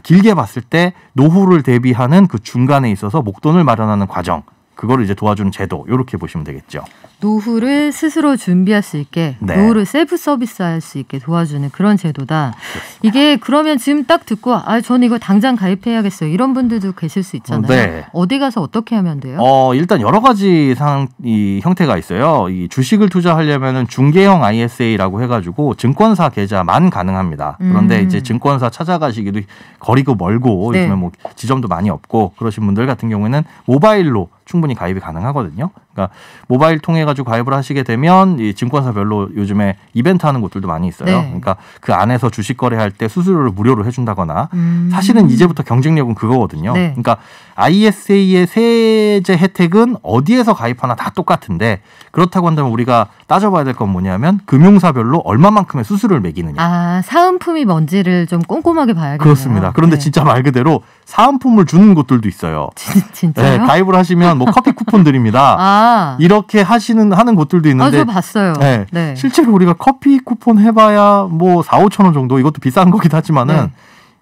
길게 봤을 때 노후를 대비하는 그 중간에 있어서 목돈을 마련하는 과정, 그거를 이제 도와주는 제도, 이렇게 보시면 되겠죠. 노후를 스스로 준비할 수 있게, 네. 노후를 셀프 서비스할 수 있게 도와주는 그런 제도다. 이게 그러면 지금 딱 듣고 저는 이거 당장 가입해야겠어요. 이런 분들도 계실 수 있잖아요. 네. 어디 가서 어떻게 하면 돼요? 일단 여러 가지 이 형태가 있어요. 이 주식을 투자하려면은 중개형 ISA라고 해가지고 증권사 계좌만 가능합니다. 그런데 이제 증권사 찾아가시기도 거리고 멀고 네. 요즘에 뭐 지점도 많이 없고 그러신 분들 같은 경우에는 모바일로 충분히 가입이 가능하거든요. 그러니까 모바일 통해 가지고 가입을 하시게 되면 이 증권사별로 요즘에 이벤트 하는 곳들도 많이 있어요. 네. 그러니까 그 안에서 주식 거래할 때 수수료를 무료로 해준다거나 사실은 이제부터 경쟁력은 그거거든요. 네. 그러니까 ISA의 세제 혜택은 어디에서 가입하나 다 똑같은데 그렇다고 한다면 우리가 따져봐야 될 건 뭐냐면 금융사별로 얼마만큼의 수수료를 매기느냐. 사은품이 뭔지를 좀 꼼꼼하게 봐야겠네요. 그렇습니다. 그런데 네. 진짜 말 그대로 사은품을 주는 곳들도 있어요. 진짜요? 네, 가입을 하시면 뭐 커피 쿠폰 드립니다. 이렇게 하는 곳들도 있는데 저 봤어요. 네, 네. 실제로 우리가 커피 쿠폰 해봐야 뭐 4,5천 원 정도, 이것도 비싼 거긴 하지만은 네.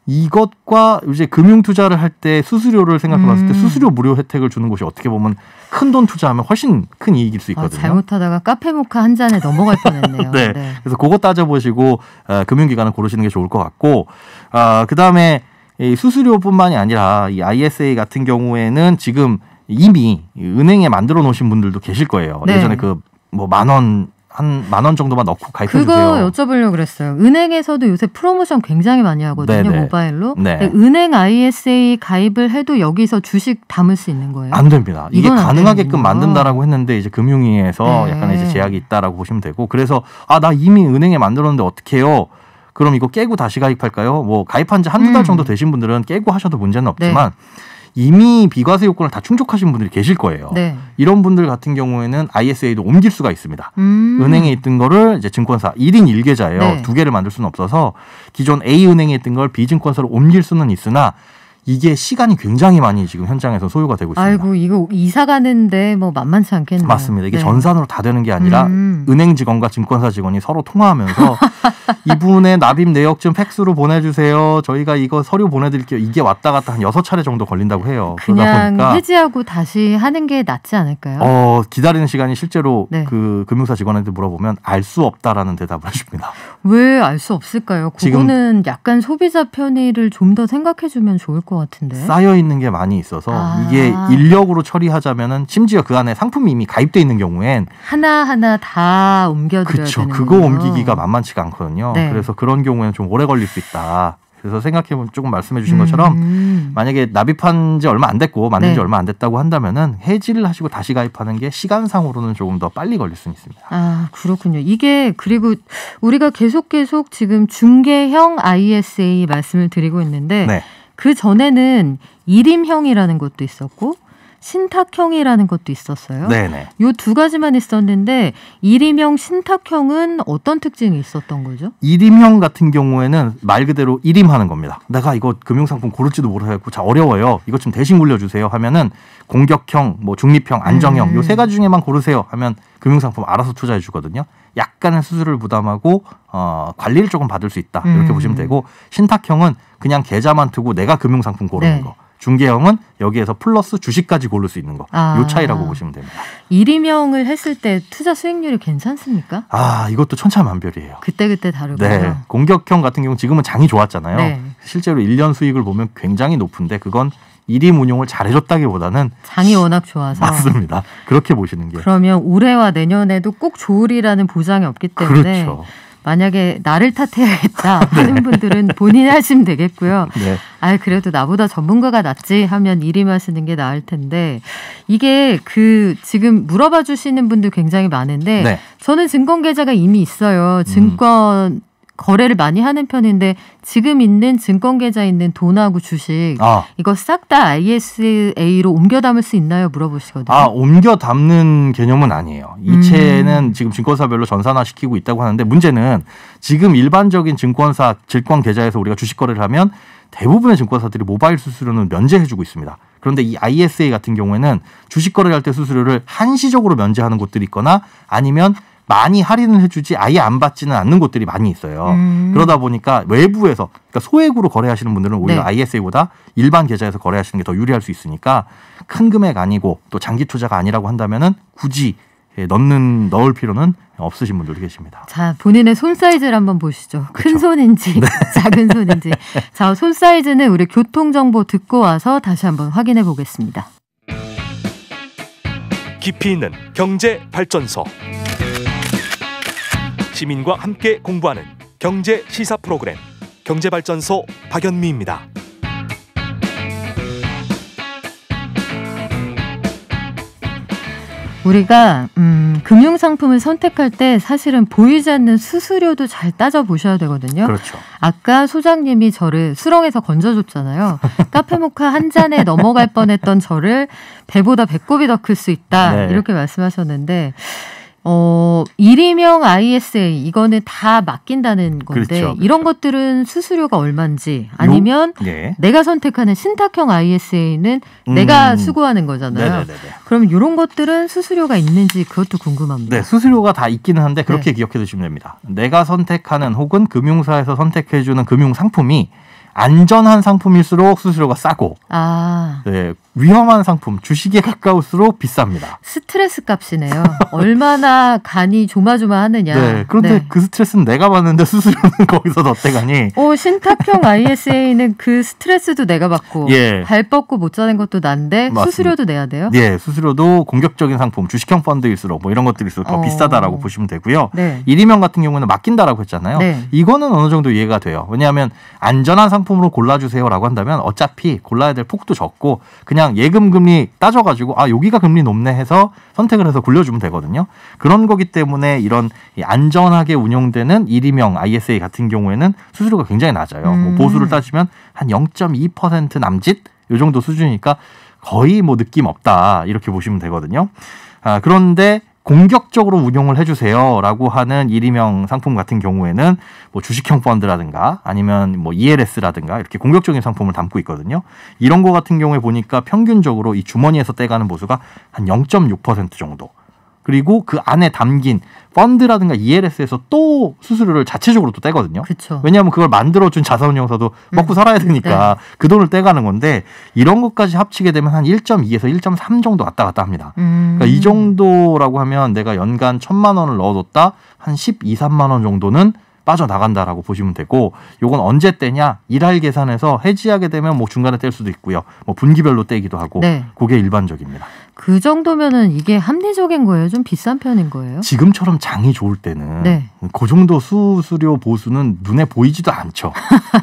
이것과 이제 금융 투자를 할 때 수수료를 생각해 봤을 때 수수료 무료 혜택을 주는 곳이 어떻게 보면 큰 돈 투자하면 훨씬 큰 이익일 수 있거든요. 잘못하다가 카페 모카 한 잔에 넘어갈 뻔했네요. 네. 그래서 그거 따져보시고 금융기관을 고르시는 게 좋을 것 같고, 그다음에 이 수수료뿐만이 아니라 이 ISA 같은 경우에는 지금 이미 은행에 만들어 놓으신 분들도 계실 거예요. 네. 예전에 그 뭐 한 10,000원 정도만 넣고 가입해 주세요. 그거 여쭤보려고 그랬어요. 은행에서도 요새 프로모션 굉장히 많이 하거든요. 네네. 모바일로. 네. 근데 은행 ISA 가입을 해도 여기서 주식 담을 수 있는 거예요? 안 됩니다. 이게 이건 안 가능하게끔 되는군요. 만든다라고 했는데 이제 금융위에서 네. 약간 이제 제약이 있다라고 보시면 되고, 그래서 나 이미 은행에 만들었는데 어떻게 해요? 그럼 이거 깨고 다시 가입할까요? 뭐 가입한 지 한두 달 정도 되신 분들은 깨고 하셔도 문제는 없지만 이미 비과세 요건을 다 충족하신 분들이 계실 거예요. 네. 이런 분들 같은 경우에는 ISA도 옮길 수가 있습니다. 은행에 있던 거를 이제 증권사 1인 1계좌예요. 네. 2개를 만들 수는 없어서 기존 A은행에 있던 걸 B증권사로 옮길 수는 있으나 이게 시간이 굉장히 많이 지금 현장에서 소요가 되고 있습니다. 아이고, 이거 이사 가는데 뭐 만만치 않겠네요. 맞습니다. 이게 네. 전산으로 다 되는 게 아니라 은행 직원과 증권사 직원이 서로 통화하면서 이분의 납입 내역 좀 팩스로 보내주세요. 저희가 이거 서류 보내드릴게요. 이게 왔다 갔다 한 6차례 정도 걸린다고 해요. 그러다 그냥 보니까 해지하고 다시 하는 게 낫지 않을까요? 기다리는 시간이 실제로 네. 그 금융사 직원한테 물어보면 알 수 없다라는 대답을 해줍니다. 왜 알 수 없을까요? 지금 그거는 약간 소비자 편의를 좀 더 생각해주면 좋을 것 같은데. 쌓여 있는 게 많이 있어서 이게 인력으로 처리하자면은 심지어 그 안에 상품이 이미 가입돼 있는 경우엔 하나하나 다 옮겨드려야 그렇죠. 되는 그거 옮기기가 만만치가 않거든요. 네. 그래서 그런 경우에는 좀 오래 걸릴 수 있다. 그래서 생각해보면 조금 말씀해 주신 것처럼 만약에 납입한 지 얼마 안 됐고 만든 지 네. 얼마 얼마 안 됐다고 한다면은 해지를 하시고 다시 가입하는 게 시간상으로는 조금 더 빨리 걸릴 수는 있습니다. 그렇군요. 이게 그리고 우리가 계속 지금 중개형 ISA 말씀을 드리고 있는데 네. 그 전에는 일임형이라는 것도 있었고 신탁형이라는 것도 있었어요. 네네. 요 두 가지만 있었는데 일임형, 신탁형은 어떤 특징이 있었던 거죠? 일임형 같은 경우에는 말 그대로 일임하는 겁니다. 내가 이거 금융상품 고를지도 모르겠고 자 어려워요. 이것 좀 대신 굴려주세요 하면은 공격형, 뭐 중립형, 안정형 요 세 가지 중에만 고르세요 하면 금융상품 알아서 투자해 주거든요. 약간의 수수료를 부담하고 관리를 조금 받을 수 있다. 이렇게 보시면 되고, 신탁형은 그냥 계좌만 두고 내가 금융상품 고르는 네. 거. 중개형은 여기에서 플러스 주식까지 고를 수 있는 거. 요 차이라고 보시면 됩니다. 일임형을 했을 때 투자 수익률이 괜찮습니까? 이것도 천차만별이에요. 그때 다르고요. 네. 공격형 같은 경우는 지금은 장이 좋았잖아요. 네. 실제로 1년 수익을 보면 굉장히 높은데 그건 일임 운용을 잘해줬다기보다는 장이 워낙 좋아서. 맞습니다. 그렇게 보시는 게. 그러면 올해와 내년에도 꼭 좋으리라는 보장이 없기 때문에 그렇죠. 만약에 나를 탓해야겠다 하는 분들은 본인이 하시면 되겠고요. 네. 아, 그래도 나보다 전문가가 낫지 하면 일임하시는 게 나을 텐데 이게 지금 물어봐 주시는 분들 굉장히 많은데 네. 저는 증권 계좌가 이미 있어요. 증권 거래를 많이 하는 편인데 지금 있는 증권 계좌에 있는 돈하고 주식 이거 싹 다 ISA로 옮겨 담을 수 있나요? 물어보시거든요. 옮겨 담는 개념은 아니에요. 이체는 지금 증권사별로 전산화시키고 있다고 하는데 문제는 지금 일반적인 증권사 증권 계좌에서 우리가 주식 거래를 하면 대부분의 증권사들이 모바일 수수료는 면제해주고 있습니다. 그런데 이 ISA 같은 경우에는 주식 거래를 할 때 수수료를 한시적으로 면제하는 곳들이 있거나 아니면 많이 할인을 해주지 아예 안 받지는 않는 곳들이 많이 있어요. 그러다 보니까 외부에서 그러니까 소액으로 거래하시는 분들은 오히려 네. ISA보다 일반 계좌에서 거래하시는 게 더 유리할 수 있으니까 큰 금액 아니고 또 장기 투자가 아니라고 한다면은 굳이 넣을 필요는 없으신 분들도 계십니다. 자, 본인의 손 사이즈를 한번 보시죠. 큰 그렇죠. 손인지 작은 손인지. 자, 손 사이즈는 우리 교통정보 듣고 와서 다시 한번 확인해 보겠습니다. 깊이 있는 경제 발전소. 시민과 함께 공부하는 경제 시사 프로그램 경제발전소 박연미입니다. 우리가 금융상품을 선택할 때 사실은 보이지 않는 수수료도 잘 따져보셔야 되거든요. 그렇죠. 아까 소장님이 저를 수렁에서 건져줬잖아요. 카페모카 한 잔에 넘어갈 뻔했던 저를 배보다 배꼽이 더 클 수 있다. 네. 이렇게 말씀하셨는데 일임형 ISA 이거는 다 맡긴다는 건데 그렇죠. 이런 것들은 수수료가 얼마인지 아니면 네. 내가 선택하는 신탁형 ISA는 내가 수고하는 거잖아요. 네네네. 그럼 이런 것들은 수수료가 있는지 그것도 궁금합니다. 네, 수수료가 다 있기는 한데 그렇게 기억해 두시면 됩니다. 내가 선택하는 혹은 금융사에서 선택해주는 금융상품이 안전한 상품일수록 수수료가 싸고 네, 위험한 상품, 주식에 가까울수록 비쌉니다. 스트레스 값이네요. 얼마나 간이 조마조마하느냐. 네, 그런데 네. 그 스트레스는 내가 받는데 수수료는 거기서 더 떼가니. 신탁형 ISA는 그 스트레스도 내가 받고 예. 발 뻗고 못 자는 것도 난데 맞습니다. 수수료도 내야 돼요? 네, 수수료도 공격적인 상품, 주식형 펀드일수록 뭐 이런 것들일수록 더 비싸다라고 보시면 되고요. 네. 일임형 같은 경우는 맡긴다라고 했잖아요. 네. 이거는 어느 정도 이해가 돼요. 왜냐하면 안전한 상품으로 골라주세요라고 한다면 어차피 골라야 될 폭도 적고 그냥 예금 금리 따져가지고 여기가 금리 높네 해서 선택을 해서 굴려주면 되거든요. 그런 거기 때문에 이런 안전하게 운용되는 일임형 ISA 같은 경우에는 수수료가 굉장히 낮아요. 뭐 보수를 따지면 한 0.2% 남짓 이 정도 수준이니까 거의 뭐 느낌 없다 이렇게 보시면 되거든요. 그런데 공격적으로 운용을 해주세요라고 하는 일임형 상품 같은 경우에는 뭐 주식형 펀드라든가 아니면 뭐 ELS라든가 이렇게 공격적인 상품을 담고 있거든요. 이런 거 같은 경우에 보니까 평균적으로 이 주머니에서 떼가는 보수가 한 0.6% 정도. 그리고 그 안에 담긴 펀드라든가 ELS에서 또 수수료를 자체적으로 또 떼거든요. 그쵸. 왜냐하면 그걸 만들어준 자산운용사도 먹고 살아야 되니까 그 돈을 떼가는 건데 이런 것까지 합치게 되면 한 1.2에서 1.3 정도 왔다 갔다 합니다. 그러니까 이 정도라고 하면 내가 연간 1,000만 원을 넣어뒀다 한 12, 3만 원 정도는 빠져나간다라고 보시면 되고 요건 언제 떼냐 일할 계산해서 해지하게 되면 뭐 중간에 뗄 수도 있고요. 뭐 분기별로 떼기도 하고 그게 일반적입니다. 그 정도면은 이게 합리적인 거예요? 좀 비싼 편인 거예요? 지금처럼 장이 좋을 때는 그 정도 수수료 보수는 눈에 보이지도 않죠.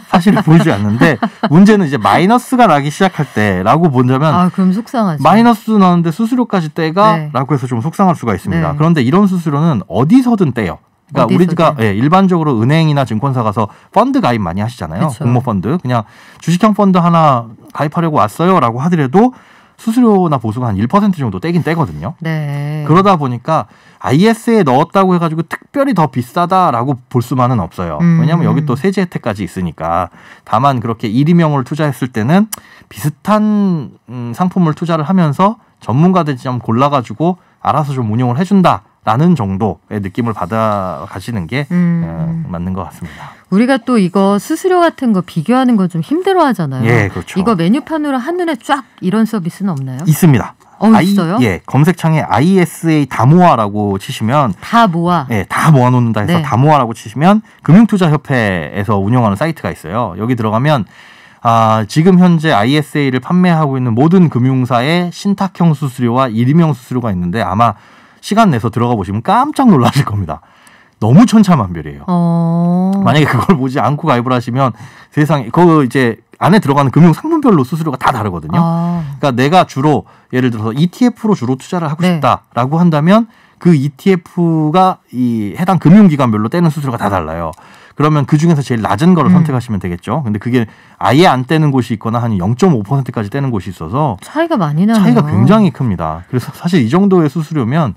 사실 보이지 않는데 문제는 이제 마이너스가 나기 시작할 때라고 본다면 그럼 속상하죠. 마이너스 나는데 수수료까지 떼가라고 해서 좀 속상할 수가 있습니다. 그런데 이런 수수료는 어디서든 떼요. 그러니까 우리가 일반적으로 은행이나 증권사 가서 펀드 가입 많이 하시잖아요. 그쵸. 공모펀드. 그냥 주식형 펀드 하나 가입하려고 왔어요라고 하더라도 수수료나 보수가 한 1% 정도 떼긴 떼거든요. 네. 그러다 보니까 IS에 넣었다고 해가지고 특별히 더 비싸다라고 볼 수만은 없어요. 왜냐하면 여기 또 세제 혜택까지 있으니까. 다만 그렇게 일임형을 투자했을 때는 비슷한 상품을 투자를 하면서 전문가들 좀 골라가지고 알아서 좀 운용을 해준다. 라는 정도의 느낌을 받아 가시는 게 맞는 것 같습니다. 우리가 또 이거 수수료 같은 거 비교하는 거 좀 힘들어 하잖아요. 예, 그렇죠. 이거 메뉴판으로 한눈에 쫙 이런 서비스는 없나요? 있습니다. 있어요? 검색창에 ISA 다 모아라고 치시면 다 모아. 네, 다 모아놓는다 해서 다 모아라고 치시면 금융투자협회에서 운영하는 사이트가 있어요. 여기 들어가면 지금 현재 ISA를 판매하고 있는 모든 금융사의 신탁형 수수료와 일임형 수수료가 있는데 아마 시간 내서 들어가 보시면 깜짝 놀라실 겁니다. 너무 천차만별이에요. 어. 만약에 그걸 보지 않고 가입을 하시면 세상에 그 이제 안에 들어가는 금융 상품별로 수수료가 다 다르거든요. 아. 그러니까 내가 주로 예를 들어서 ETF로 주로 투자를 하고 네. 싶다라고 한다면 그 ETF가 이 해당 금융기관별로 떼는 수수료가 다 달라요. 그러면 그 중에서 제일 낮은 거를 선택하시면 되겠죠. 근데 그게 아예 안 떼는 곳이 있거나 한 0.5%까지 떼는 곳이 있어서 차이가 많이 나네요. 차이가 굉장히 큽니다. 그래서 사실 이 정도의 수수료면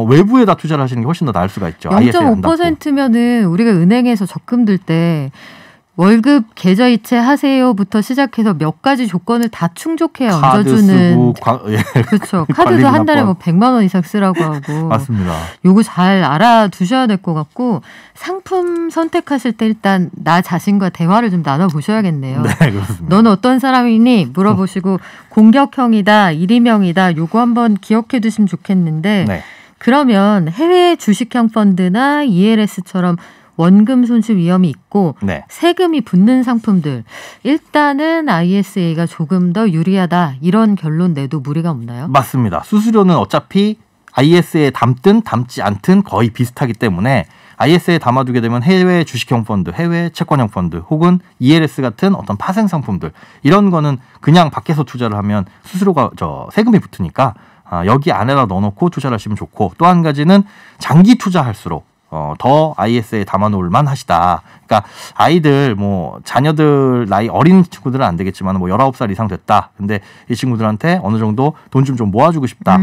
외부에다 투자를 하시는 게 훨씬 더 나을 수가 있죠. 0.5%면은 우리가 은행에서 적금 들 때 월급 계좌이체 하세요부터 시작해서 몇 가지 조건을 다 충족해야 얹어주는. 그렇죠. 그렇죠. 카드도 한 달에 뭐 100만 원 이상 쓰라고 하고. 맞습니다. 요거 잘 알아두셔야 될 것 같고 상품 선택하실 때 일단 나 자신과 대화를 좀 나눠보셔야겠네요. 네, 그렇습니다. 너는 어떤 사람이니 물어보시고 공격형이다, 일임형이다 요거 한번 기억해 두시면 좋겠는데 네. 그러면 해외 주식형 펀드나 ELS처럼 원금 손실 위험이 있고 네. 세금이 붙는 상품들 일단은 ISA가 조금 더 유리하다 이런 결론 내도 무리가 없나요? 맞습니다. 수수료는 어차피 ISA에 담든 담지 않든 거의 비슷하기 때문에 ISA에 담아두게 되면 해외 주식형 펀드, 해외 채권형 펀드 혹은 ELS 같은 어떤 파생 상품들 이런 거는 그냥 밖에서 투자를 하면 수수료가 세금이 붙으니까 여기 안에다 넣어놓고 투자를 하시면 좋고 또 한 가지는 장기 투자할수록 더 ISA에 담아놓을 만하시다. 그러니까 아이들 자녀들 나이 어린 친구들은 안 되겠지만 19살 이상 됐다. 근데 이 친구들한테 어느 정도 돈 좀 모아주고 싶다.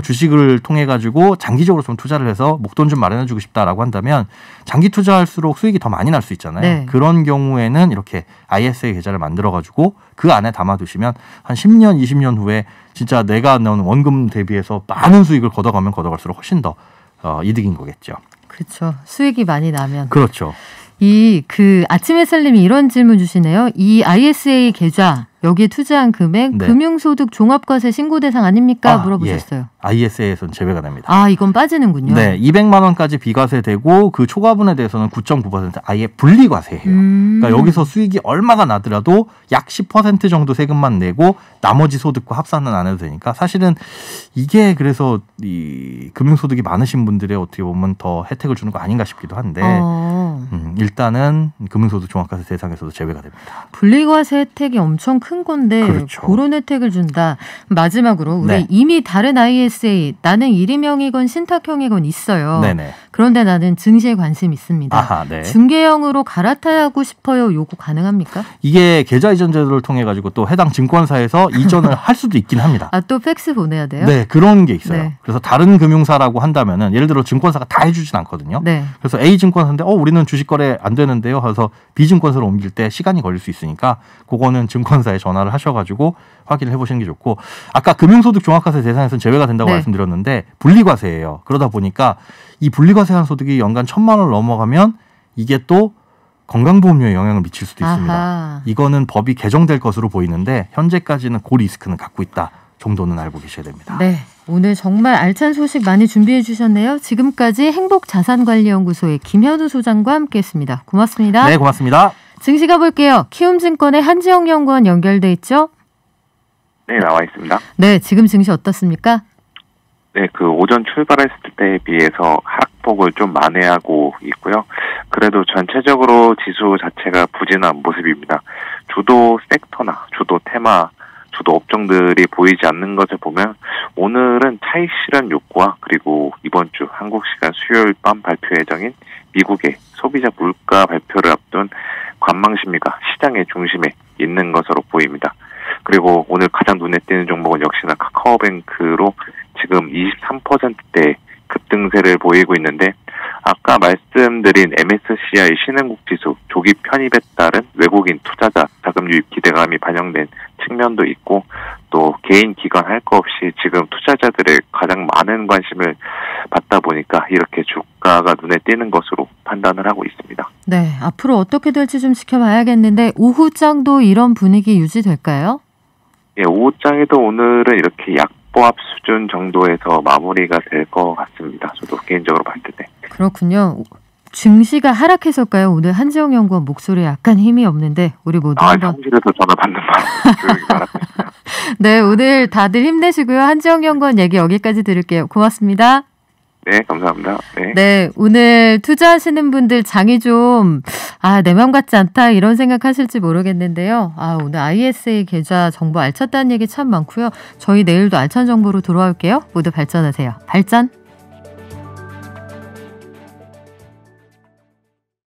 주식을 통해 가지고 장기적으로 좀 투자를 해서 목돈 좀 마련해주고 싶다라고 한다면 장기 투자할수록 수익이 더 많이 날 수 있잖아요. 네. 그런 경우에는 이렇게 ISA 계좌를 만들어 가지고 그 안에 담아두시면 한 10년, 20년 후에 진짜 내가 넣은 원금 대비해서 많은 수익을 걷어가면 걷어갈수록 훨씬 더 이득인 거겠죠. 그렇죠. 수익이 많이 나면. 그렇죠. 아침 햇살님이 이런 질문 주시네요. 이 ISA 계좌 여기에 투자한 금액 네. 금융소득 종합과세 신고 대상 아닙니까? 물어보셨어요. 예. ISA에서는 제외가 됩니다. 이건 빠지는군요. 네, 200만 원까지 비과세되고 그 초과분에 대해서는 9.9% 아예 분리과세해요. 그러니까 여기서 수익이 얼마가 나더라도 약 10% 정도 세금만 내고 나머지 소득과 합산은 안 해도 되니까 사실은 이게 그래서 이 금융소득이 많으신 분들의 어떻게 보면 더 혜택을 주는 거 아닌가 싶기도 한데 일단은 금융소득 종합과세 대상에서도 제외가 됩니다. 분리과세 혜택이 엄청 큰 건데 그렇죠. 그런 혜택을 준다. 마지막으로 우리 네. 이미 다른 ISA 나는 일임형이건 신탁형이건 있어요. 네네. 그런데 나는 증시에 관심 있습니다. 아하, 네. 중개형으로 갈아타야 하고 싶어요. 요거 가능합니까? 이게 계좌 이전 제도를 통해 가지고 또 해당 증권사에서 이전을 할 수도 있긴 합니다. 또 팩스 보내야 돼요? 네, 그런 게 있어요. 네. 그래서 다른 금융사라고 한다면은 예를 들어 증권사가 다 해주진 않거든요. 네. 그래서 A 증권사인데 우리는 주식 거래 안 되는데요. 그래서 B 증권사로 옮길 때 시간이 걸릴 수 있으니까 그거는 증권사에 전화를 하셔가지고 확인을 해보시는 게 좋고 아까 금융소득 종합과세 대상에서는 제외가 된다고 네. 말씀드렸는데 분리과세예요. 그러다 보니까 이 분리과세한 소득이 연간 1,000만 원을 넘어가면 이게 또 건강보험료에 영향을 미칠 수도 있습니다. 아하. 이거는 법이 개정될 것으로 보이는데 현재까지는 그 리스크는 갖고 있다 정도는 알고 계셔야 됩니다. 네. 오늘 정말 알찬 소식 많이 준비해 주셨네요. 지금까지 행복자산관리연구소의 김현우 소장과 함께했습니다. 고맙습니다. 네, 고맙습니다. 증시 가볼게요. 키움증권의 한지영 연구원 연결돼 있죠? 네, 나와 있습니다. 네, 지금 증시 어떻습니까? 네, 오전 출발했을 때에 비해서 하락폭을 좀 만회하고 있고요. 그래도 전체적으로 지수 자체가 부진한 모습입니다. 주도 섹터나 주도 테마, 주도 업종들이 보이지 않는 것을 보면 오늘은 차익 실현 욕구와 그리고 이번 주 한국 시간 수요일 밤 발표 예정인 미국의 소비자 물가 발표를 앞둔 관망 심리가 시장의 중심에 있는 것으로 보입니다. 그리고 오늘 가장 눈에 띄는 종목은 역시나 카카오뱅크로 지금 23%대 급등세를 보이고 있는데 아까 말씀드린 MSCI 신흥국 지수 조기 편입에 따른 외국인 투자자 자금 유입 기대감이 반영된 측면도 있고 또 개인 기관 할 거 없이 지금 투자자들의 가장 많은 관심을 받다 보니까 이렇게 주가가 눈에 띄는 것으로 판단을 하고 있습니다. 네, 앞으로 어떻게 될지 좀 지켜봐야겠는데 오후장도 이런 분위기 유지될까요? 예, 오후장에도 오늘은 이렇게 약보합 수준 정도에서 마무리가 될 것 같습니다. 저도 개인적으로 봤을 때. 그렇군요. 증시가 하락해서일까요? 오늘 한지영 연구원 목소리에 약간 힘이 없는데 우리 모두 한번. 사무실에서 전화 받는 바람 조용히 말하고 있습니다. 네, 오늘 다들 힘내시고요. 한지영 연구원 얘기 여기까지 들을게요. 고맙습니다. 네, 감사합니다. 네. 네, 오늘 투자하시는 분들 장이 좀, 내 맘 같지 않다 이런 생각하실지 모르겠는데요. 오늘 ISA 계좌 정보 알찼다는 얘기 참 많고요. 저희 내일도 알찬 정보로 돌아올게요. 모두 발전하세요. 발전!